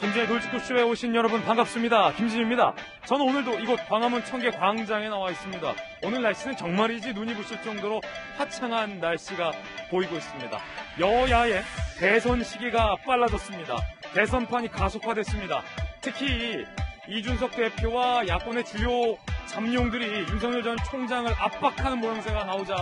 김진의 돌직구쇼에 오신 여러분 반갑습니다. 김진입니다. 저는 오늘도 이곳 광화문 청계광장에 나와 있습니다. 오늘 날씨는 정말이지 눈이 부실 정도로 화창한 날씨가 보이고 있습니다. 여야의 대선 시기가 빨라졌습니다. 대선판이 가속화됐습니다. 특히 이준석 대표와 야권의 주요 잠룡들이 윤석열 전 총장을 압박하는 모양새가 나오자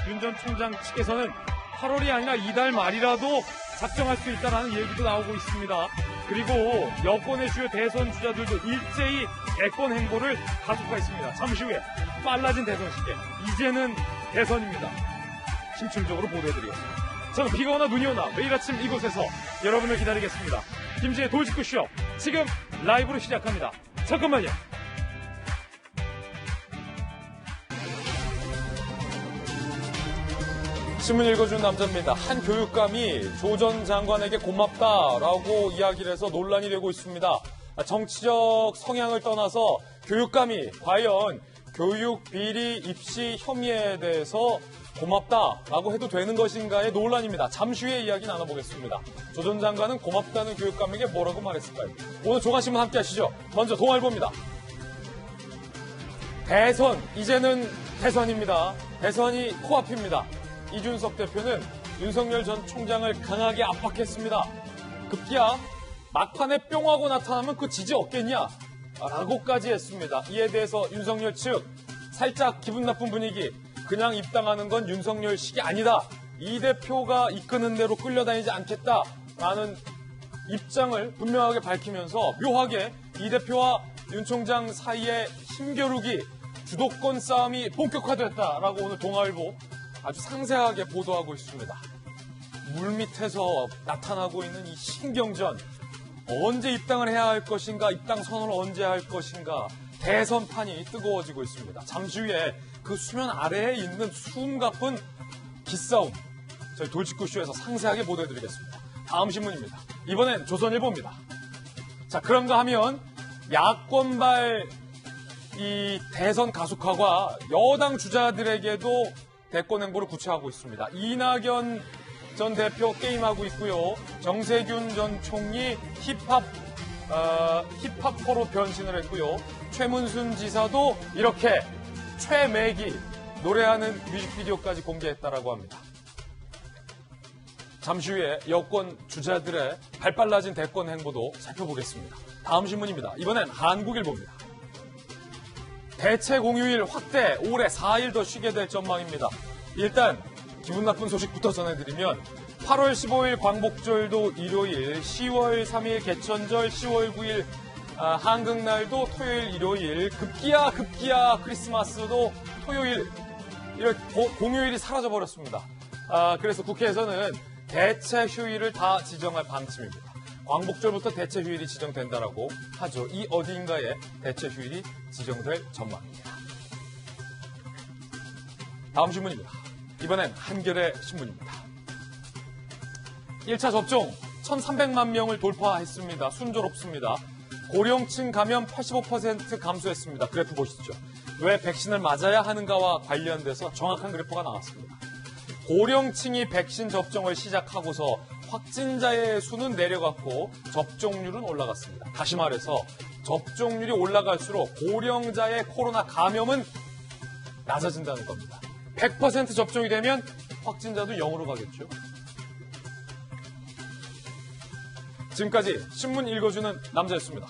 윤 전 총장 측에서는 8월이 아니라 이달 말이라도 작정할 수 있다는 얘기도 나오고 있습니다. 그리고 여권의 주요 대선 주자들도 일제히 대권 행보를 가속화했습니다. 잠시 후에 빨라진 대선 시계, 이제는 대선입니다. 심층적으로 보도해드리겠습니다. 저는 비가 오나 눈이 오나 매일 아침 이곳에서 여러분을 기다리겠습니다. 김지의 돌직구쇼 지금 라이브로 시작합니다. 잠깐만요. 신문 읽어준 남자입니다. 한 교육감이 조 전 장관에게 고맙다라고 이야기를 해서 논란이 되고 있습니다. 정치적 성향을 떠나서 교육감이 과연 교육 비리 입시 혐의에 대해서 고맙다라고 해도 되는 것인가의 논란입니다. 잠시 후에 이야기 나눠보겠습니다. 조 전 장관은 고맙다는 교육감에게 뭐라고 말했을까요? 오늘 조간신문 함께 하시죠. 먼저 동아일보입니다. 대선, 이제는 대선입니다. 대선이 코앞입니다. 이준석 대표는 윤석열 전 총장을 강하게 압박했습니다. 급기야 막판에 뿅 하고 나타나면 그 지지 없겠냐? 라고까지 했습니다. 이에 대해서 윤석열 측 살짝 기분 나쁜 분위기, 그냥 입당하는 건 윤석열식이 아니다. 이 대표가 이끄는 대로 끌려다니지 않겠다라는 입장을 분명하게 밝히면서 묘하게 이 대표와 윤 총장 사이의 힘겨루기, 주도권 싸움이 본격화됐다라고 오늘 동아일보 아주 상세하게 보도하고 있습니다. 물밑에서 나타나고 있는 이 신경전, 언제 입당을 해야 할 것인가, 입당 선언을 언제 할 것인가, 대선판이 뜨거워지고 있습니다. 잠시 후에 그 수면 아래에 있는 숨가쁜 기싸움, 저희 돌직구쇼에서 상세하게 보도해드리겠습니다. 다음 신문입니다. 이번엔 조선일보입니다. 자, 그런가 하면 야권발 이 대선 가속화가 여당 주자들에게도 대권 행보를 구체화하고 있습니다. 이낙연 전 대표 게임하고 있고요. 정세균 전 총리 힙합퍼로 변신을 했고요. 최문순 지사도 이렇게 최매기 노래하는 뮤직비디오까지 공개했다라고 합니다. 잠시 후에 여권 주자들의 발빨라진 대권 행보도 살펴보겠습니다. 다음 신문입니다. 이번엔 한국일보입니다. 대체 공휴일 확대, 올해 4일 더 쉬게 될 전망입니다. 일단 기분 나쁜 소식부터 전해드리면 8월 15일 광복절도 일요일, 10월 3일 개천절, 10월 9일 한글날도 토요일, 일요일, 급기야 크리스마스도 토요일, 이런 공휴일이 사라져버렸습니다. 그래서 국회에서는 대체 휴일을 다 지정할 방침입니다. 광복절부터 대체 휴일이 지정된다라고 하죠. 이 어디인가에 대체 휴일이 지정될 전망입니다. 다음 신문입니다. 이번엔 한겨레 신문입니다. 1차 접종 1,300만 명을 돌파했습니다. 순조롭습니다. 고령층 감염 85% 감소했습니다. 그래프 보시죠. 왜 백신을 맞아야 하는가와 관련돼서 정확한 그래프가 나왔습니다. 고령층이 백신 접종을 시작하고서 확진자의 수는 내려갔고 접종률은 올라갔습니다. 다시 말해서 접종률이 올라갈수록 고령자의 코로나 감염은 낮아진다는 겁니다. 100% 접종이 되면 확진자도 0으로 가겠죠. 지금까지 신문 읽어주는 남자였습니다.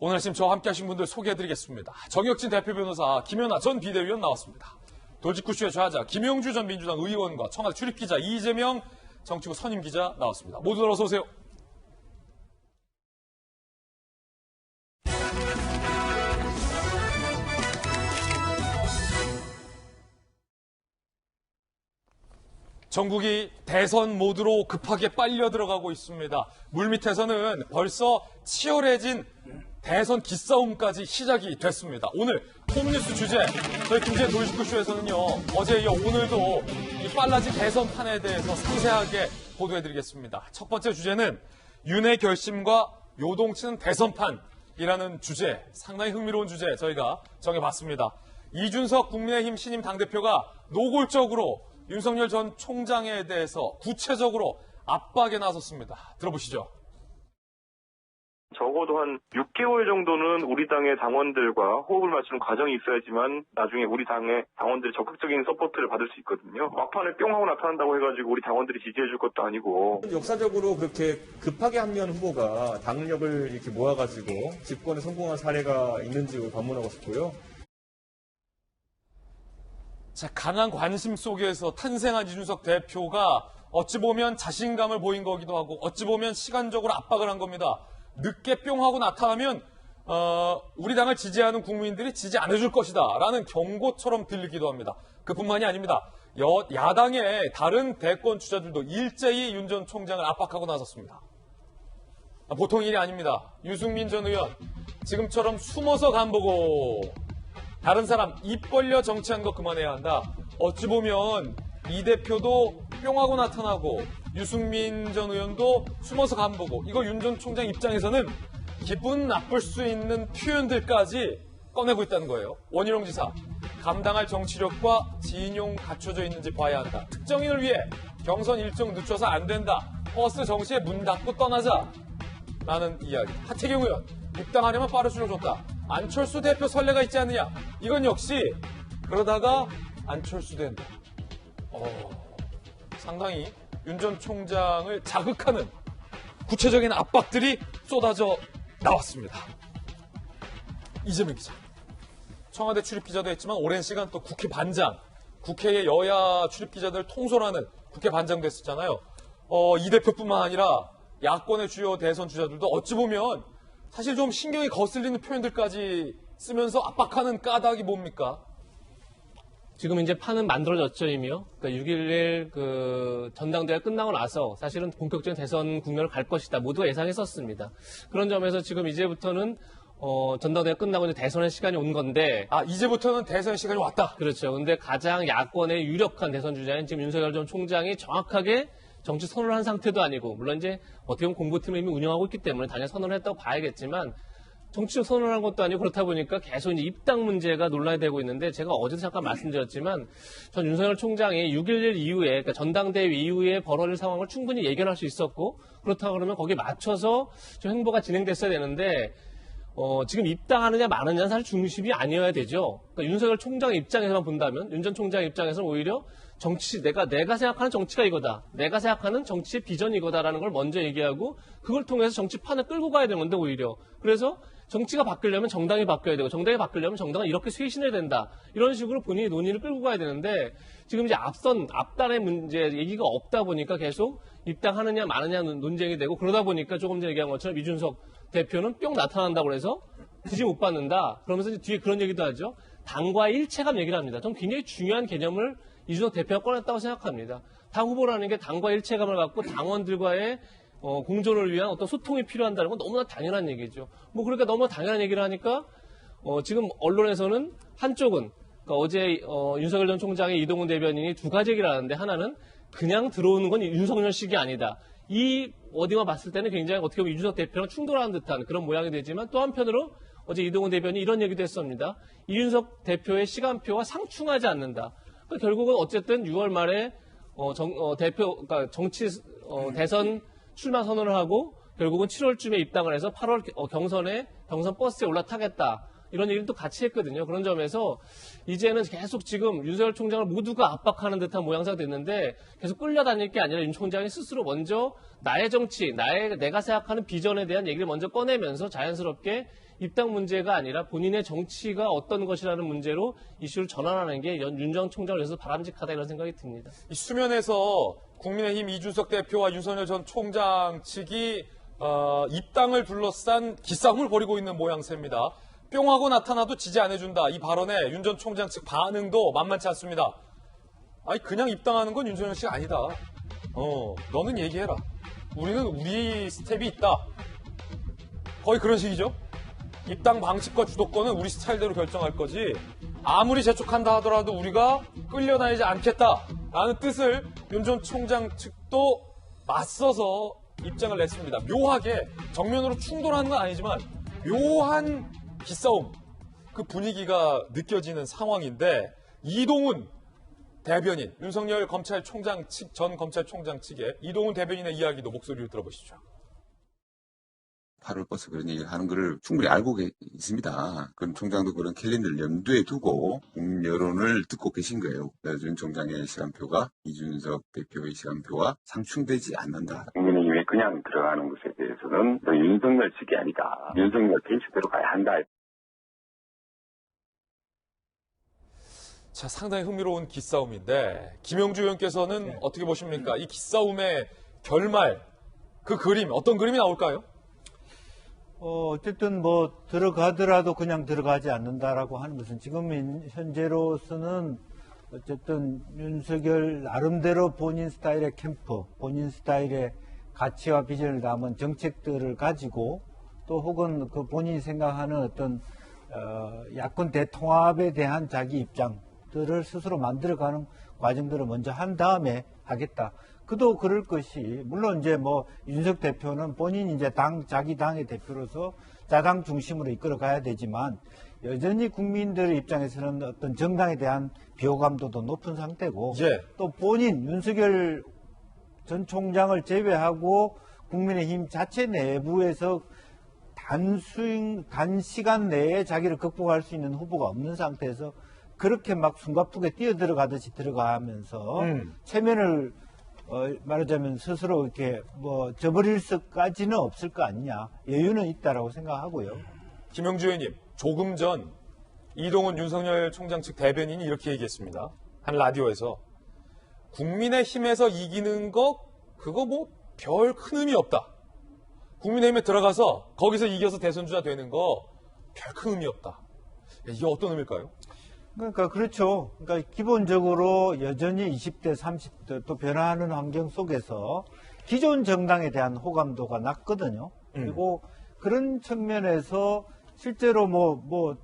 오늘 아침 저와 함께 하신 분들 소개해드리겠습니다. 정혁진 대표 변호사, 김연아 전 비대위원 나왔습니다. 돌직구쇼의 좌자 김용주 전 민주당 의원과 청와대 출입기자 이재명 정치부 선임기자 나왔습니다. 모두 어서 오세요. 전국이 대선 모드로 급하게 빨려 들어가고 있습니다. 물밑에서는 벌써 치열해진 대선 기싸움까지 시작이 됐습니다. 오늘 홈뉴스 주제, 저희 김지의 돌직구쇼에서는요, 어제 이어 오늘도 이 빨라진 대선판에 대해서 상세하게 보도해드리겠습니다. 첫 번째 주제는 윤의 결심과 요동치는 대선판이라는 주제, 상당히 흥미로운 주제 저희가 정해봤습니다. 이준석 국민의힘 신임 당대표가 노골적으로 윤석열 전 총장에 대해서 구체적으로 압박에 나섰습니다. 들어보시죠. 적어도 한 6개월 정도는 우리 당의 당원들과 호흡을 맞추는 과정이 있어야지만 나중에 우리 당의 당원들이 적극적인 서포트를 받을 수 있거든요. 막판에 뿅 하고 나타난다고 해가지고 우리 당원들이 지지해줄 것도 아니고. 역사적으로 그렇게 급하게 합류한 후보가 당력을 이렇게 모아가지고 집권에 성공한 사례가 있는지 반문하고 싶고요. 자, 강한 관심 속에서 탄생한 이준석 대표가 어찌 보면 자신감을 보인 거기도 하고 어찌 보면 시간적으로 압박을 한 겁니다. 늦게 뿅 하고 나타나면 우리 당을 지지하는 국민들이 지지 안 해줄 것이다 라는 경고처럼 들리기도 합니다. 그뿐만이 아닙니다. 야당의 다른 대권 주자들도 일제히 윤 전 총장을 압박하고 나섰습니다. 보통 일이 아닙니다. 유승민 전 의원 지금처럼 숨어서 간보고 다른 사람 입 벌려 정치한 거 그만해야 한다. 어찌 보면 이 대표도 뿅 하고 나타나고 유승민 전 의원도 숨어서 간보고 이거 윤 전 총장 입장에서는 기분 나쁠 수 있는 표현들까지 꺼내고 있다는 거예요. 원희룡 지사, 감당할 정치력과 진용 갖춰져 있는지 봐야 한다. 특정인을 위해 경선 일정 늦춰서 안 된다. 버스 정시에 문 닫고 떠나자. 라는 이야기. 하태경 의원, 입당하려면 빠르수를 줬다. 안철수 대표 선례가 있지 않느냐. 이건 역시 그러다가 안철수 된다. 상당히 윤 전 총장을 자극하는 구체적인 압박들이 쏟아져 나왔습니다. 이재명 기자. 청와대 출입기자도 했지만 오랜 시간 또 국회 반장, 국회의 여야 출입기자들 통솔하는 국회 반장도 했었잖아요. 이 대표뿐만 아니라 야권의 주요 대선 주자들도 어찌 보면 사실 좀 신경이 거슬리는 표현들까지 쓰면서 압박하는 까닭이 뭡니까? 지금 이제 판은 만들어졌죠, 이미요. 그러니까 6.11 전당대회가 끝나고 나서 사실은 본격적인 대선 국면을 갈 것이다. 모두가 예상했었습니다. 그런 점에서 지금 이제부터는 전당대회가 끝나고 이제 대선의 시간이 온 건데. 이제부터는 대선의 시간이 왔다. 그렇죠. 근데 가장 야권의 유력한 대선 주자인 지금 윤석열 전 총장이 정확하게 정치 선언을 한 상태도 아니고, 물론 이제 어떻게 보면 공보팀을 이미 운영하고 있기 때문에 당연히 선언을 했다고 봐야겠지만, 정치적 선언을 한 것도 아니고 그렇다 보니까 계속 이제 입당 문제가 논란이 되고 있는데, 제가 어제도 잠깐 말씀드렸지만 전 윤석열 총장이 6.11 이후에, 그러니까 전당대회 이후에 벌어질 상황을 충분히 예견할 수 있었고, 그렇다 그러면 거기에 맞춰서 좀 행보가 진행됐어야 되는데, 지금 입당하느냐 마느냐는 사실 중심이 아니어야 되죠. 그러니까 윤석열 총장 입장에서만 본다면, 윤 전 총장 입장에서는 오히려 정치, 내가 생각하는 정치가 이거다. 내가 생각하는 정치의 비전이 이거다라는 걸 먼저 얘기하고, 그걸 통해서 정치판을 끌고 가야 되는 건데, 오히려. 그래서 정치가 바뀌려면 정당이 바뀌어야 되고, 정당이 바뀌려면 정당은 이렇게 쇄신해야 된다. 이런 식으로 본인이 논의를 끌고 가야 되는데, 지금 이제 앞단의 문제, 얘기가 없다 보니까 계속 입당하느냐 마느냐 논쟁이 되고, 그러다 보니까 조금 전에 얘기한 것처럼 이준석 대표는 뿅 나타난다고 해서 굳이 못 받는다. 그러면서 이제 뒤에 그런 얘기도 하죠. 당과의 일체감 얘기를 합니다. 좀 굉장히 중요한 개념을 이준석 대표가 꺼냈다고 생각합니다. 당 후보라는 게 당과의 일체감을 갖고 당원들과의 공존을 위한 어떤 소통이 필요한다는 건 너무나 당연한 얘기죠. 뭐 그러니까 너무 당연한 얘기를 하니까 지금 언론에서는 한쪽은 그러니까 어제 윤석열 전 총장의 이동훈 대변인이 두 가지 얘기를 하는데, 하나는 그냥 들어오는 건 윤석열식이 아니다. 이 어디만 봤을 때는 굉장히 어떻게 보면 이준석 대표랑 충돌하는 듯한 그런 모양이 되지만, 또 한편으로 어제 이동훈 대변인이 이런 얘기도 했습니다. 이준석 대표의 시간표와 상충하지 않는다. 그러니까 결국은 어쨌든 6월 말에 그러니까 대선 출마 선언을 하고 결국은 7월쯤에 입당을 해서 8월 경선 버스에 올라타겠다. 이런 얘기를 또 같이 했거든요. 그런 점에서 이제는 계속 지금 윤석열 총장을 모두가 압박하는 듯한 모양새가 됐는데, 계속 끌려다닐 게 아니라 윤 총장이 스스로 먼저 나의 정치, 내가 생각하는 비전에 대한 얘기를 먼저 꺼내면서 자연스럽게 입당 문제가 아니라 본인의 정치가 어떤 것이라는 문제로 이슈를 전환하는 게 윤 전 총장을 위해서 바람직하다, 이런 생각이 듭니다. 이 수면에서 국민의힘 이준석 대표와 윤석열 전 총장 측이 입당을 둘러싼 기싸움을 벌이고 있는 모양새입니다. 뿅 하고 나타나도 지지 안 해준다. 이 발언에 윤 전 총장 측 반응도 만만치 않습니다. 그냥 입당하는 건 윤석열 씨가 아니다. 너는 얘기해라. 우리는 우리 스텝이 있다. 거의 그런 식이죠. 입당 방식과 주도권은 우리 스타일대로 결정할 거지, 아무리 재촉한다 하더라도 우리가 끌려다니지 않겠다라는 뜻을 윤 전 총장 측도 맞서서 입장을 냈습니다. 묘하게 정면으로 충돌하는 건 아니지만 묘한 기싸움, 그 분위기가 느껴지는 상황인데, 이동훈 대변인, 윤석열 검찰총장 측, 전 검찰총장 측의 이동훈 대변인의 이야기도 목소리를 들어보시죠. 8월 버스 그런 얘기를 하는 거를 충분히 알고 있습니다. 그럼 총장도 그런 캘린더를 염두에 두고 국민 여론을 듣고 계신 거예요. 윤 총장의 시간표가 이준석 대표의 시간표와 상충되지 않는다. 국민의힘에 그냥 들어가는 것에 대해서는 윤석열 측이 아니다. 윤석열 페이스대로 가야 한다. 자, 상당히 흥미로운 기싸움인데 김영주 의원께서는 어떻게 보십니까? 이 기싸움의 결말, 그 그림, 어떤 그림이 나올까요? 어쨌든 뭐 들어가더라도 그냥 들어가지 않는다라고 하는 것은 지금 현재로서는 어쨌든 윤석열 나름대로 본인 스타일의 캠프, 본인 스타일의 가치와 비전을 담은 정책들을 가지고 또 혹은 그 본인이 생각하는 어떤 야권 대통합에 대한 자기 입장들을 스스로 만들어가는 과정들을 먼저 한 다음에 하겠다. 그도 그럴 것이, 물론 이제 뭐 윤석 대표는 본인이 이제 자기 당의 대표로서 자당 중심으로 이끌어 가야 되지만 여전히 국민들 입장에서는 어떤 정당에 대한 비호감도도 높은 상태고 예. 또 본인 윤석열 전 총장을 제외하고 국민의힘 자체 내부에서 단시간 내에 자기를 극복할 수 있는 후보가 없는 상태에서 그렇게 막 숨가쁘게 뛰어들어가듯이 들어가면서 체면을 말하자면 스스로 이렇게 뭐 저버릴 수까지는 없을 거 아니냐. 여유는 있다라고 생각하고요. 김영주 의원님, 조금 전 이동훈 윤석열 총장 측 대변인이 이렇게 얘기했습니다. 한 라디오에서 국민의힘에서 이기는 거 그거 뭐 별 큰 의미 없다. 국민의힘에 들어가서 거기서 이겨서 대선주자 되는 거 별 큰 의미 없다. 이게 어떤 의미일까요? 그러니까 그렇죠. 그러니까 기본적으로 여전히 20대, 30대 또 변화하는 환경 속에서 기존 정당에 대한 호감도가 낮거든요. 그리고 그런 측면에서 실제로 뭐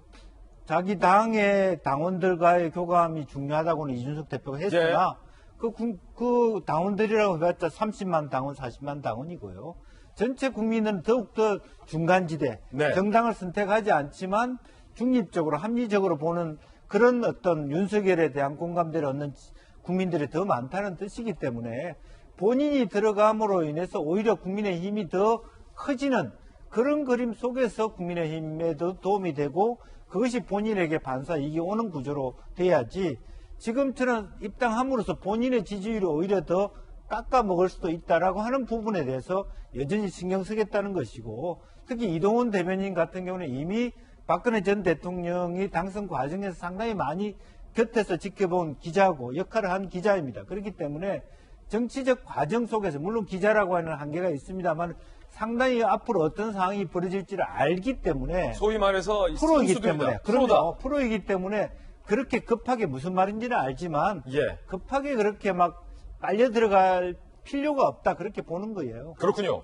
자기 당의 당원들과의 교감이 중요하다고는 이준석 대표가 했으나 그 당원들이라고 해봤자 30만 당원, 40만 당원이고요. 전체 국민은 더욱더 중간지대, 네. 정당을 선택하지 않지만 중립적으로 합리적으로 보는 그런 어떤 윤석열에 대한 공감대를 얻는 국민들이 더 많다는 뜻이기 때문에 본인이 들어감으로 인해서 오히려 국민의힘이 더 커지는 그런 그림 속에서 국민의힘에도 도움이 되고 그것이 본인에게 반사 이익이 오는 구조로 돼야지 지금처럼 입당함으로써 본인의 지지율이 오히려 더 깎아먹을 수도 있다라고 하는 부분에 대해서 여전히 신경 쓰겠다는 것이고 특히 이동훈 대변인 같은 경우는 이미 박근혜 전 대통령이 당선 과정에서 상당히 많이 곁에서 지켜본 기자고 역할을 한 기자입니다. 그렇기 때문에 정치적 과정 속에서 물론 기자라고 하는 한계가 있습니다만 상당히 앞으로 어떤 상황이 벌어질지를 알기 때문에 소위 말해서 프로이기 때문에 프로다. 프로이기 때문에 그렇게 급하게 무슨 말인지는 알지만 예. 급하게 그렇게 막 빨려 들어갈 필요가 없다 그렇게 보는 거예요. 그렇군요.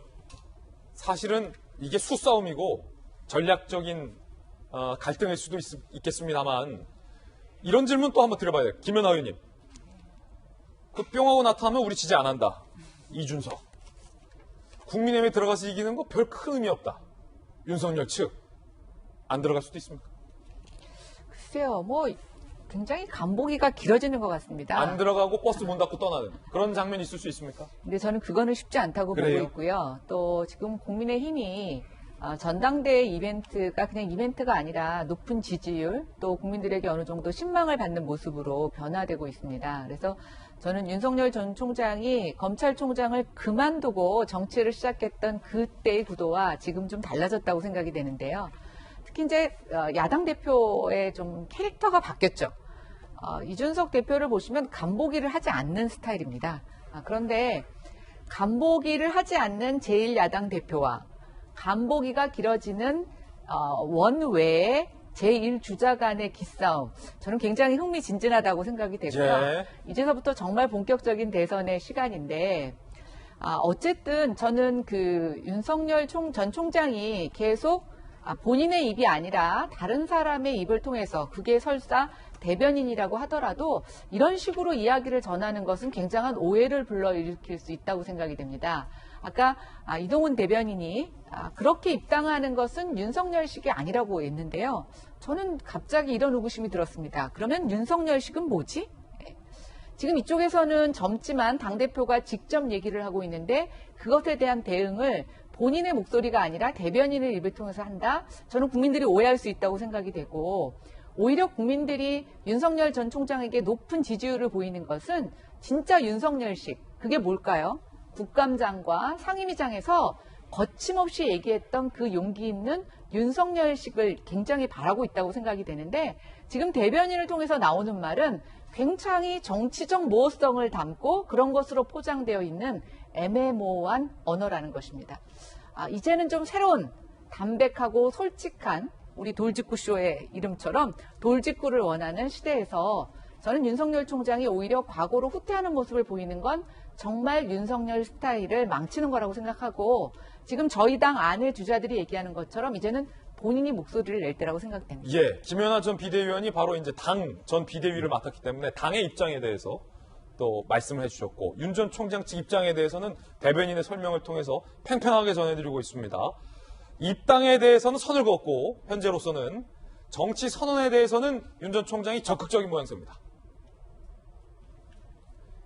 사실은 이게 수싸움이고 전략적인 갈등일 수도 있겠습니다만 이런 질문 또 한번 드려봐야 돼요. 김연아 의원님. 그 뿅하고 나타나면 우리 지지 안 한다. 이준석. 국민의힘에 들어가서 이기는 거 별 큰 의미 없다. 윤석열 측. 안 들어갈 수도 있습니까? 글쎄요. 뭐 굉장히 간보기가 길어지는 것 같습니다. 안 들어가고 버스 문 닫고 떠나는 그런 장면이 있을 수 있습니까? 근데 저는 그거는 쉽지 않다고 그래요? 보고 있고요. 또 지금 국민의힘이 전당대회 이벤트가 그냥 이벤트가 아니라 높은 지지율 또 국민들에게 어느 정도 신망을 받는 모습으로 변화되고 있습니다. 그래서 저는 윤석열 전 총장이 검찰총장을 그만두고 정치를 시작했던 그때의 구도와 지금 좀 달라졌다고 생각이 되는데요. 특히 이제 야당 대표의 좀 캐릭터가 바뀌었죠. 이준석 대표를 보시면 간보기를 하지 않는 스타일입니다. 그런데 간보기를 하지 않는 제1야당 대표와 간보기가 길어지는 원외의 제1주자 간의 기싸움. 저는 굉장히 흥미진진하다고 생각이 되고요. 예. 이제서부터 정말 본격적인 대선의 시간인데 어쨌든 저는 그 윤석열 전 총장이 계속 본인의 입이 아니라 다른 사람의 입을 통해서 그게 설사 대변인이라고 하더라도 이런 식으로 이야기를 전하는 것은 굉장한 오해를 불러일으킬 수 있다고 생각이 됩니다. 아까 이동훈 대변인이 그렇게 입당하는 것은 윤석열식이 아니라고 했는데요. 저는 갑자기 이런 의구심이 들었습니다. 그러면 윤석열식은 뭐지? 지금 이쪽에서는 젊지만 당대표가 직접 얘기를 하고 있는데 그것에 대한 대응을 본인의 목소리가 아니라 대변인의 입을 통해서 한다? 저는 국민들이 오해할 수 있다고 생각이 되고 오히려 국민들이 윤석열 전 총장에게 높은 지지율을 보이는 것은 진짜 윤석열식. 그게 뭘까요? 국감장과 상임위장에서 거침없이 얘기했던 그 용기 있는 윤석열식을 굉장히 바라고 있다고 생각이 되는데 지금 대변인을 통해서 나오는 말은 굉장히 정치적 모호성을 담고 그런 것으로 포장되어 있는 애매모호한 언어라는 것입니다. 이제는 좀 새로운 담백하고 솔직한 우리 돌직구쇼의 이름처럼 돌직구를 원하는 시대에서 저는 윤석열 총장이 오히려 과거로 후퇴하는 모습을 보이는 건 정말 윤석열 스타일을 망치는 거라고 생각하고 지금 저희 당 안의 주자들이 얘기하는 것처럼 이제는 본인이 목소리를 낼 때라고 생각됩니다. 예, 김연아 전 비대위원이 바로 이제 당 전 비대위를 맡았기 때문에 당의 입장에 대해서 또 말씀을 해주셨고 윤 전 총장 측 입장에 대해서는 대변인의 설명을 통해서 팽팽하게 전해드리고 있습니다. 입당에 대해서는 선을 그었고 현재로서는 정치 선언에 대해서는 윤 전 총장이 적극적인 모양새입니다.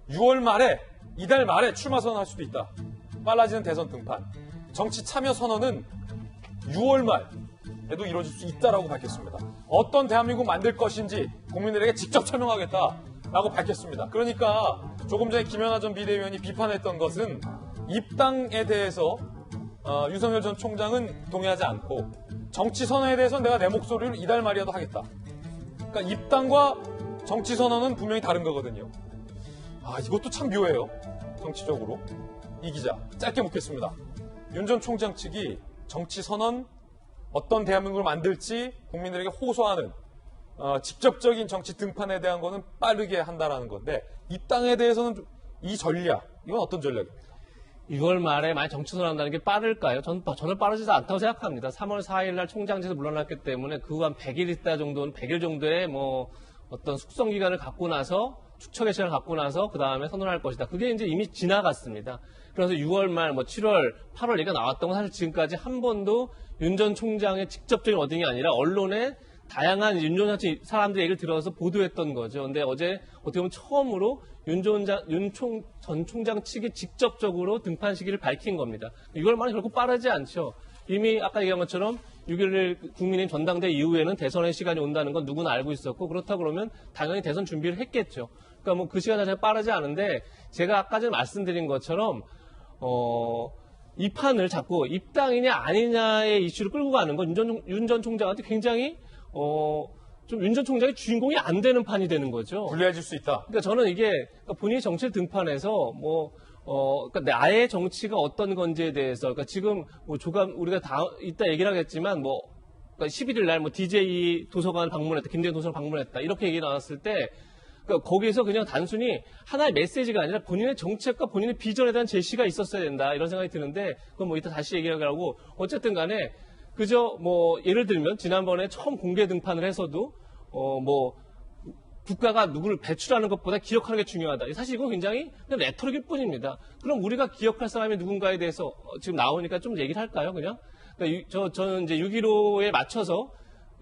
6월 말에 이달 말에 출마 선언할 수도 있다. 빨라지는 대선 등판. 정치 참여 선언은 6월 말에도 이루어질 수 있다라고 밝혔습니다. 어떤 대한민국 만들 것인지 국민들에게 직접 설명하겠다라고 밝혔습니다. 그러니까 조금 전에 김연아 전 비대위원이 비판했던 것은 입당에 대해서 윤석열 전 총장은 동의하지 않고 정치 선언에 대해서는 내가 내 목소리를 이달 말이라도 하겠다. 그러니까 입당과 정치 선언은 분명히 다른 거거든요. 이것도 참 묘해요. 정치적으로. 이 기자 짧게 묻겠습니다. 윤 전 총장 측이 정치 선언 어떤 대한민국을 만들지 국민들에게 호소하는 직접적인 정치 등판에 대한 거는 빠르게 한다라는 건데 입당에 대해서는 이 전략 이건 어떤 전략입니까? 6월 말에 만약 정치 선언한다는 게 빠를까요? 저는 빠르지도 않다고 생각합니다. 3월 4일 날 총장직에서 물러났기 때문에 그 후 한 100일 있다 정도는 100일 정도의 어떤 숙성 기간을 갖고 나서 축척의 시간을 갖고 나서 그 다음에 선언할 것이다. 그게 이제 이미 지나갔습니다. 그래서 6월 말, 7월, 8월 얘기가 나왔던 건 사실 지금까지 한 번도 윤 전 총장의 직접적인 워딩이 아니라 언론에 다양한 윤 전 사람들의 얘기를 들어서 보도했던 거죠. 근데 어제 어떻게 보면 처음으로 윤 전 총장 측이 직접적으로 등판 시기를 밝힌 겁니다. 6월 말은 결코 빠르지 않죠. 이미 아까 얘기한 것처럼 6일 국민의힘 전당대 이후에는 대선의 시간이 온다는 건 누구나 알고 있었고 그렇다 그러면 당연히 대선 준비를 했겠죠. 그러니까 그 시간 자체가 빠르지 않은데 제가 아까 전에 말씀드린 것처럼 이 판을 자꾸 입당이냐 아니냐의 이슈를 끌고 가는 건 윤 전 총장한테 굉장히 좀 윤 전 총장이 주인공이 안 되는 판이 되는 거죠. 불리해질 수 있다. 그러니까 저는 이게 본인이 정치를 등판해서 그러니까 나의 정치가 어떤 건지에 대해서, 그러니까 지금 우리가 이따 얘기를 하겠지만, 그러니까 11일 날 DJ 도서관 방문했다, 김대중 도서관 방문했다, 이렇게 얘기 나왔을 때, 그러니까 거기에서 그냥 단순히 하나의 메시지가 아니라 본인의 정책과 본인의 비전에 대한 제시가 있었어야 된다, 이런 생각이 드는데, 그건 이따 다시 얘기하고, 어쨌든 간에, 그저 예를 들면, 지난번에 처음 공개 등판을 해서도, 국가가 누구를 배출하는 것보다 기억하는 게 중요하다. 사실 이건 굉장히 그냥 레토릭일 뿐입니다. 그럼 우리가 기억할 사람이 누군가에 대해서 지금 나오니까 좀 얘기를 할까요, 그냥? 그러니까 저는 이제 6.15에 맞춰서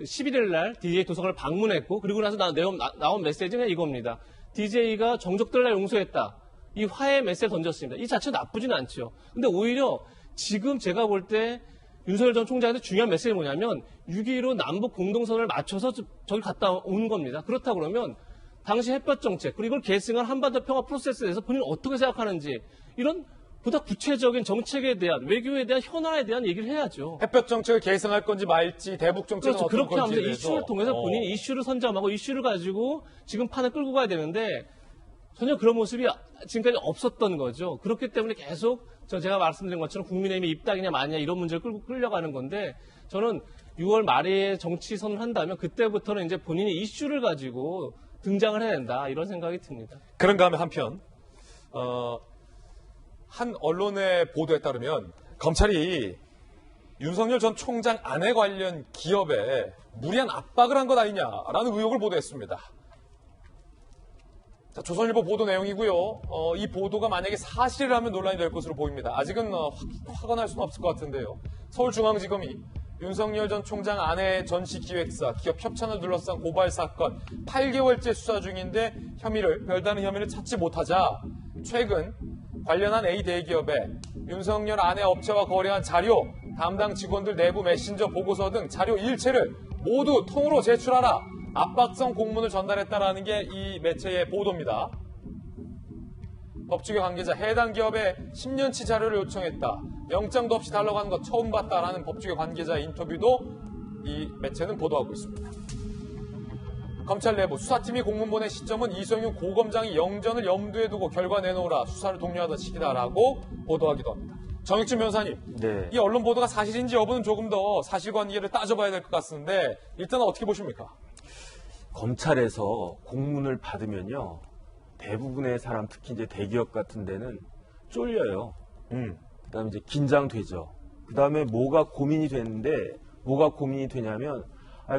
11일 날 DJ 도서관을 방문했고, 그리고 나서 나온 메시지는 이겁니다. DJ가 정적들을 용서했다. 이 화해 메시지를 던졌습니다. 이 자체가 나쁘진 않죠. 근데 오히려 지금 제가 볼 때 윤석열 전 총장한테 중요한 메시지가 뭐냐면 6.15 남북 공동선언을 맞춰서 저기 갔다 온 겁니다. 그렇다 그러면 당시 햇볕 정책 그리고 이걸 계승한 한반도 평화 프로세스에 대해서 본인은 어떻게 생각하는지 이런 보다 구체적인 정책에 대한 외교에 대한 현안에 대한 얘기를 해야죠. 햇볕 정책을 계승할 건지 말지 대북 정책은 그렇죠. 어떤 그렇게 건지에 하면서 대해서. 이슈를 통해서 본인이 이슈를 선점하고 이슈를 가지고 지금 판을 끌고 가야 되는데 전혀 그런 모습이 지금까지 없었던 거죠. 그렇기 때문에 계속 제가 말씀드린 것처럼 국민의힘이 입당이냐 마냐 이런 문제를 끌려가는 건데 저는 6월 말에 정치 선언을 한다면 그때부터는 이제 본인이 이슈를 가지고 등장을 해야 된다 이런 생각이 듭니다. 그런가 하면 한편 한 언론의 보도에 따르면 검찰이 윤석열 전 총장 아내 관련 기업에 무리한 압박을 한 것 아니냐라는 의혹을 보도했습니다. 자, 조선일보 보도 내용이고요. 이 보도가 만약에 사실이라면 논란이 될 것으로 보입니다. 아직은 확언할 수는 없을 것 같은데요. 서울중앙지검이 윤석열 전 총장 아내 전시기획사 기업 협찬을 둘러싼 고발 사건 8개월째 수사 중인데 별다른 혐의를 찾지 못하자 최근 관련한 A 대기업에 윤석열 아내 업체와 거래한 자료, 담당 직원들 내부 메신저 보고서 등 자료 일체를 모두 통으로 제출하라. 압박성 공문을 전달했다라는 게 이 매체의 보도입니다. 법조계 관계자 해당 기업에 10년치 자료를 요청했다. 영장도 없이 달라고 하는 것 처음 봤다라는 법조계 관계자 인터뷰도 이 매체는 보도하고 있습니다. 검찰 내부 수사팀이 공문 보낸 시점은 이성윤 고검장이 영전을 염두에 두고 결과 내놓으라 수사를 독려하던 시기다라고 보도하기도 합니다. 정익진 변호사님, 네. 이 언론 보도가 사실인지 여부는 조금 더 사실관계를 따져봐야 될 것 같은데 일단 어떻게 보십니까? 검찰에서 공문을 받으면요, 대부분의 사람, 특히 이제 대기업 같은 데는 쫄려요. 그다음에 이제 긴장되죠. 그다음에 뭐가 고민이 되는데, 뭐가 고민이 되냐면,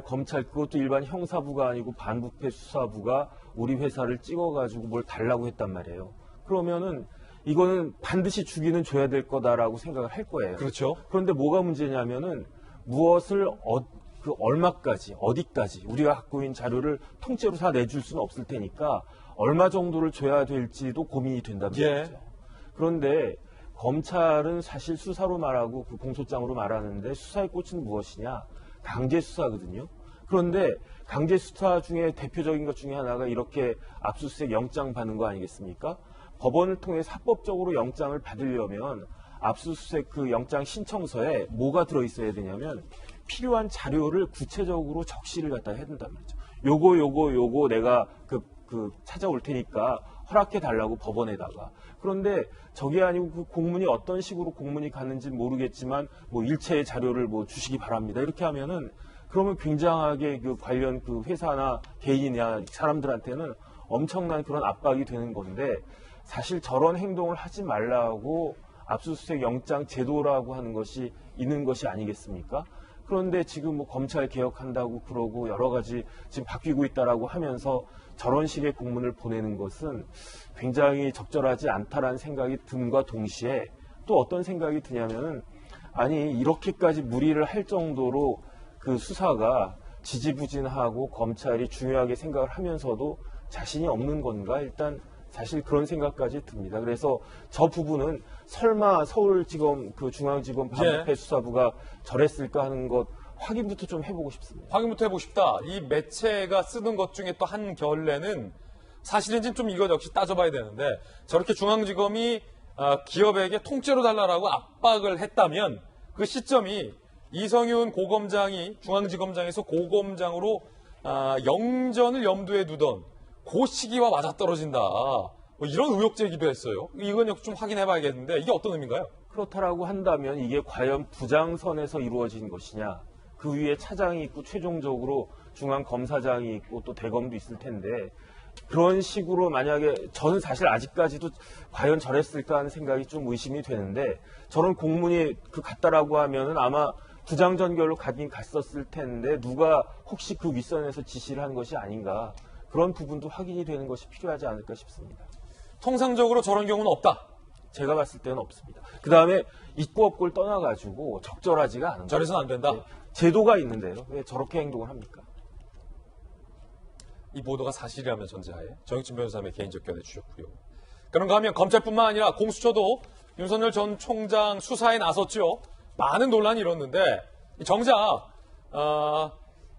검찰, 그것도 일반 형사부가 아니고 반부패 수사부가 우리 회사를 찍어가지고 뭘 달라고 했단 말이에요. 그러면은 이거는 반드시 주기는 줘야 될 거다라고 생각을 할 거예요. 그렇죠. 그런데 뭐가 문제냐면은 무엇을 얼마까지, 어디까지 우리가 갖고 있는 자료를 통째로 다 내줄 수는 없을 테니까 얼마 정도를 줘야 될지도 고민이 된다는 거죠. 그런데 검찰은 사실 수사로 말하고 그 공소장으로 말하는데 수사의 꽃은 무엇이냐? 강제 수사거든요. 그런데 강제 수사 중에 대표적인 것 중에 하나가 이렇게 압수수색 영장 받는 거 아니겠습니까? 법원을 통해 합법적으로 영장을 받으려면 압수수색 그 영장 신청서에 뭐가 들어있어야 되냐면 필요한 자료를 구체적으로 적시를 갖다 해야 된단 말이죠. 요거 내가 찾아올 테니까 허락해 달라고 법원에다가. 그런데 저게 아니고 그 공문이 어떤 식으로 공문이 갔는지 모르겠지만 뭐 일체의 자료를 뭐 주시기 바랍니다. 이렇게 하면은 그러면 굉장하게 그 관련 그 회사나 개인이나 사람들한테는 엄청난 그런 압박이 되는 건데 사실 저런 행동을 하지 말라고 압수수색 영장 제도라고 하는 것이 있는 것이 아니겠습니까? 그런데 지금 뭐 검찰 개혁한다고 그러고 여러 가지 지금 바뀌고 있다라고 하면서 저런 식의 공문을 보내는 것은 굉장히 적절하지 않다라는 생각이 듦과 동시에 또 어떤 생각이 드냐면은 아니 이렇게까지 무리를 할 정도로 그 수사가 지지부진하고 검찰이 중요하게 생각을 하면서도 자신이 없는 건가 일단 사실 그런 생각까지 듭니다. 그래서 저 부분은 설마 서울지검 그 중앙지검 반부패 수사부가 저랬을까 하는 것 확인부터 좀 해보고 싶습니다. 확인부터 해보고 싶다. 이 매체가 쓰는 것 중에 또 한 결례는 사실인지 좀 이거 역시 따져봐야 되는데 저렇게 중앙지검이 기업에게 통째로 달라라고 압박을 했다면 그 시점이 이성윤 고검장이 중앙지검장에서 고검장으로 영전을 염두에 두던 그 시기와 맞아떨어진다. 뭐 이런 의혹 제기도 했어요. 이건 역시 좀 확인해봐야겠는데 이게 어떤 의미인가요? 그렇다라고 한다면 이게 과연 부장선에서 이루어진 것이냐. 그 위에 차장이 있고 최종적으로 중앙검사장이 있고 또 대검도 있을 텐데 그런 식으로 만약에 저는 사실 아직까지도 과연 저랬을까 하는 생각이 좀 의심이 되는데 저런 공문이 갔다라고 하면은 아마 부장전결로 가긴 갔었을 텐데 누가 혹시 그 윗선에서 지시를 한 것이 아닌가 그런 부분도 확인이 되는 것이 필요하지 않을까 싶습니다. 통상적으로 저런 경우는 없다. 제가 봤을 때는 없습니다. 그 다음에 있고 없고를 떠나가지고 적절하지가 않은 거예요. 저래서는 안 된다. 네, 제도가 있는데요. 왜 저렇게 행동을 합니까? 이 보도가 사실이라면 전제하에 정익진 변호사님의 개인적 견해 주셨고요. 그런가 하면 검찰뿐만 아니라 공수처도 윤석열 전 총장 수사에 나섰죠. 많은 논란이 일었는데 정작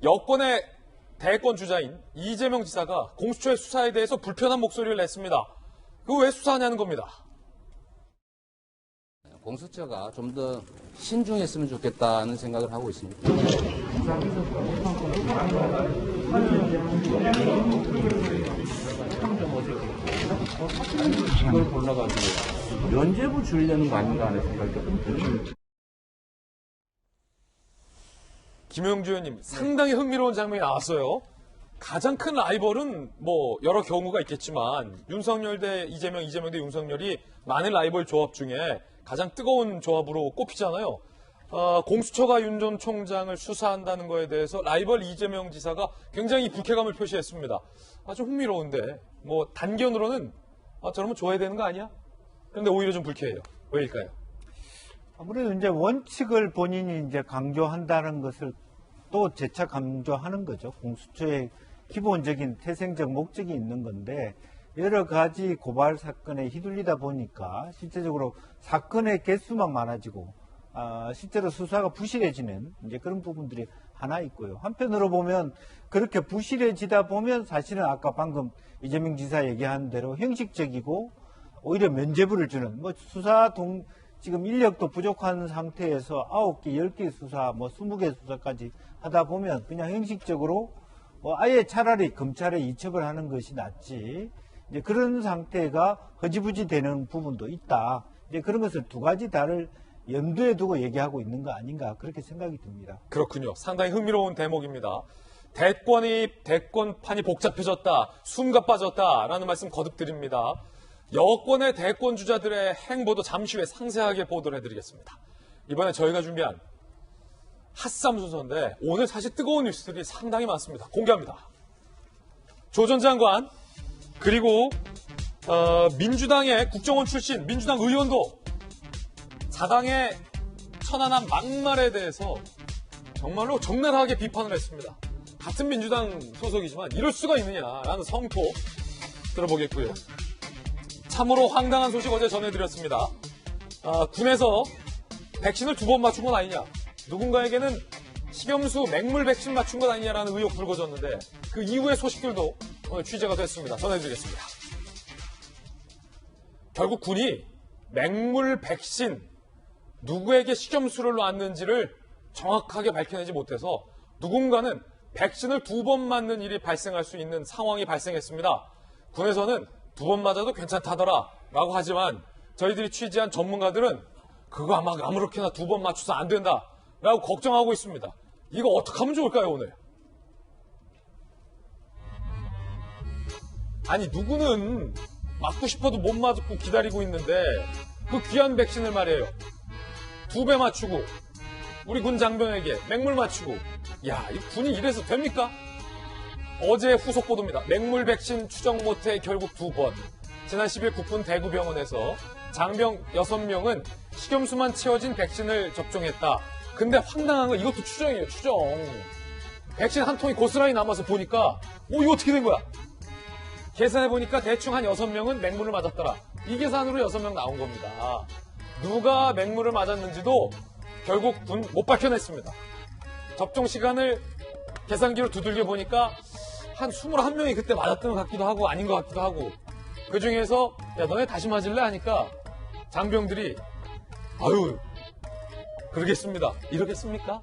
여권의 대권 주자인 이재명 지사가 공수처의 수사에 대해서 불편한 목소리를 냈습니다. 그거 왜 수사하냐는 겁니다. 공수처가 좀 더 신중했으면 좋겠다는 생각을 하고 있습니다. 그걸 골라가지고 면죄부 주려는 거 아닌가 하는 생각이 듭니다. 김영주 의원님 상당히 흥미로운 장면이 나왔어요. 가장 큰 라이벌은 뭐 여러 경우가 있겠지만 윤석열 대 이재명, 이재명 대 윤석열이 많은 라이벌 조합 중에 가장 뜨거운 조합으로 꼽히잖아요. 공수처가 윤 전 총장을 수사한다는 거에 대해서 라이벌 이재명 지사가 굉장히 불쾌감을 표시했습니다. 아주 흥미로운데 뭐 단견으로는 저러면 좋아야 되는 거 아니야? 그런데 오히려 좀 불쾌해요. 왜일까요? 아무래도 이제 원칙을 본인이 이제 강조한다는 것을 또 재차 강조하는 거죠. 공수처의 기본적인 태생적 목적이 있는 건데 여러 가지 고발 사건에 휘둘리다 보니까 실제적으로 사건의 개수만 많아지고 실제로 수사가 부실해지는 이제 그런 부분들이 하나 있고요. 한편으로 보면 그렇게 부실해지다 보면 사실은 아까 방금 이재명 지사 얘기한 대로 형식적이고 오히려 면죄부를 주는 지금 인력도 부족한 상태에서 9개, 10개 수사, 20개 수사까지 하다 보면 그냥 형식적으로 아예 차라리 검찰에 이첩을 하는 것이 낫지. 이제 그런 상태가 허지부지 되는 부분도 있다. 이제 그런 것을 두 가지 다를 염두에 두고 얘기하고 있는 거 아닌가 그렇게 생각이 듭니다. 그렇군요. 상당히 흥미로운 대목입니다. 대권판이 복잡해졌다, 숨가 빠졌다라는 말씀 거듭 드립니다. 여권의 대권 주자들의 행보도 잠시 후에 상세하게 보도를 해드리겠습니다. 이번에 저희가 준비한 핫쌈 순서인데 오늘 사실 뜨거운 뉴스들이 상당히 많습니다. 공개합니다. 조 전 장관 그리고 민주당의 국정원 출신 민주당 의원도 자당의 천안함 막말에 대해서 정말로 적나라하게 비판을 했습니다. 같은 민주당 소속이지만 이럴 수가 있느냐라는 성토 들어보겠고요. 참으로 황당한 소식 어제 전해드렸습니다. 군에서 백신을 2번 맞춘 건 아니냐, 누군가에게는 식염수 맹물 백신 맞춘 건 아니냐라는 의혹 불거졌는데 그 이후의 소식들도 오늘 취재가 됐습니다. 전해드리겠습니다. 결국 군이 맹물 백신 누구에게 식염수를 놨는지를 정확하게 밝혀내지 못해서 누군가는 백신을 2번 맞는 일이 발생할 수 있는 상황이 발생했습니다. 군에서는 2번 맞아도 괜찮다더라 라고 하지만 저희들이 취재한 전문가들은 그거 아마 아무렇게나 2번 맞춰서 안 된다 라고 걱정하고 있습니다. 이거 어떻게 하면 좋을까요 오늘? 아니 누구는 맞고 싶어도 못 맞고 기다리고 있는데 그 귀한 백신을 말이에요. 2배 맞추고 우리 군 장병에게 맹물 맞추고 야, 이 군이 이래서 됩니까? 어제 후속 보도입니다. 맹물 백신 추정 못해 결국 2번. 지난 10일 국군 대구병원에서 장병 6명은 식염수만 채워진 백신을 접종했다. 근데 황당한 건 이것도 추정이에요. 추정. 백신 한 통이 고스란히 남아서 보니까 이거 어떻게 된 거야? 계산해보니까 대충 한 6명은 맹물을 맞았더라. 이 계산으로 6명 나온 겁니다. 누가 맹물을 맞았는지도 결국 군 못 밝혀냈습니다. 접종 시간을 계산기로 두들겨 보니까 한 21명이 그때 맞았던 것 같기도 하고 아닌 것 같기도 하고 그 중에서 야 너네 다시 맞을래? 하니까 장병들이 아유 그러겠습니다. 이러겠습니까?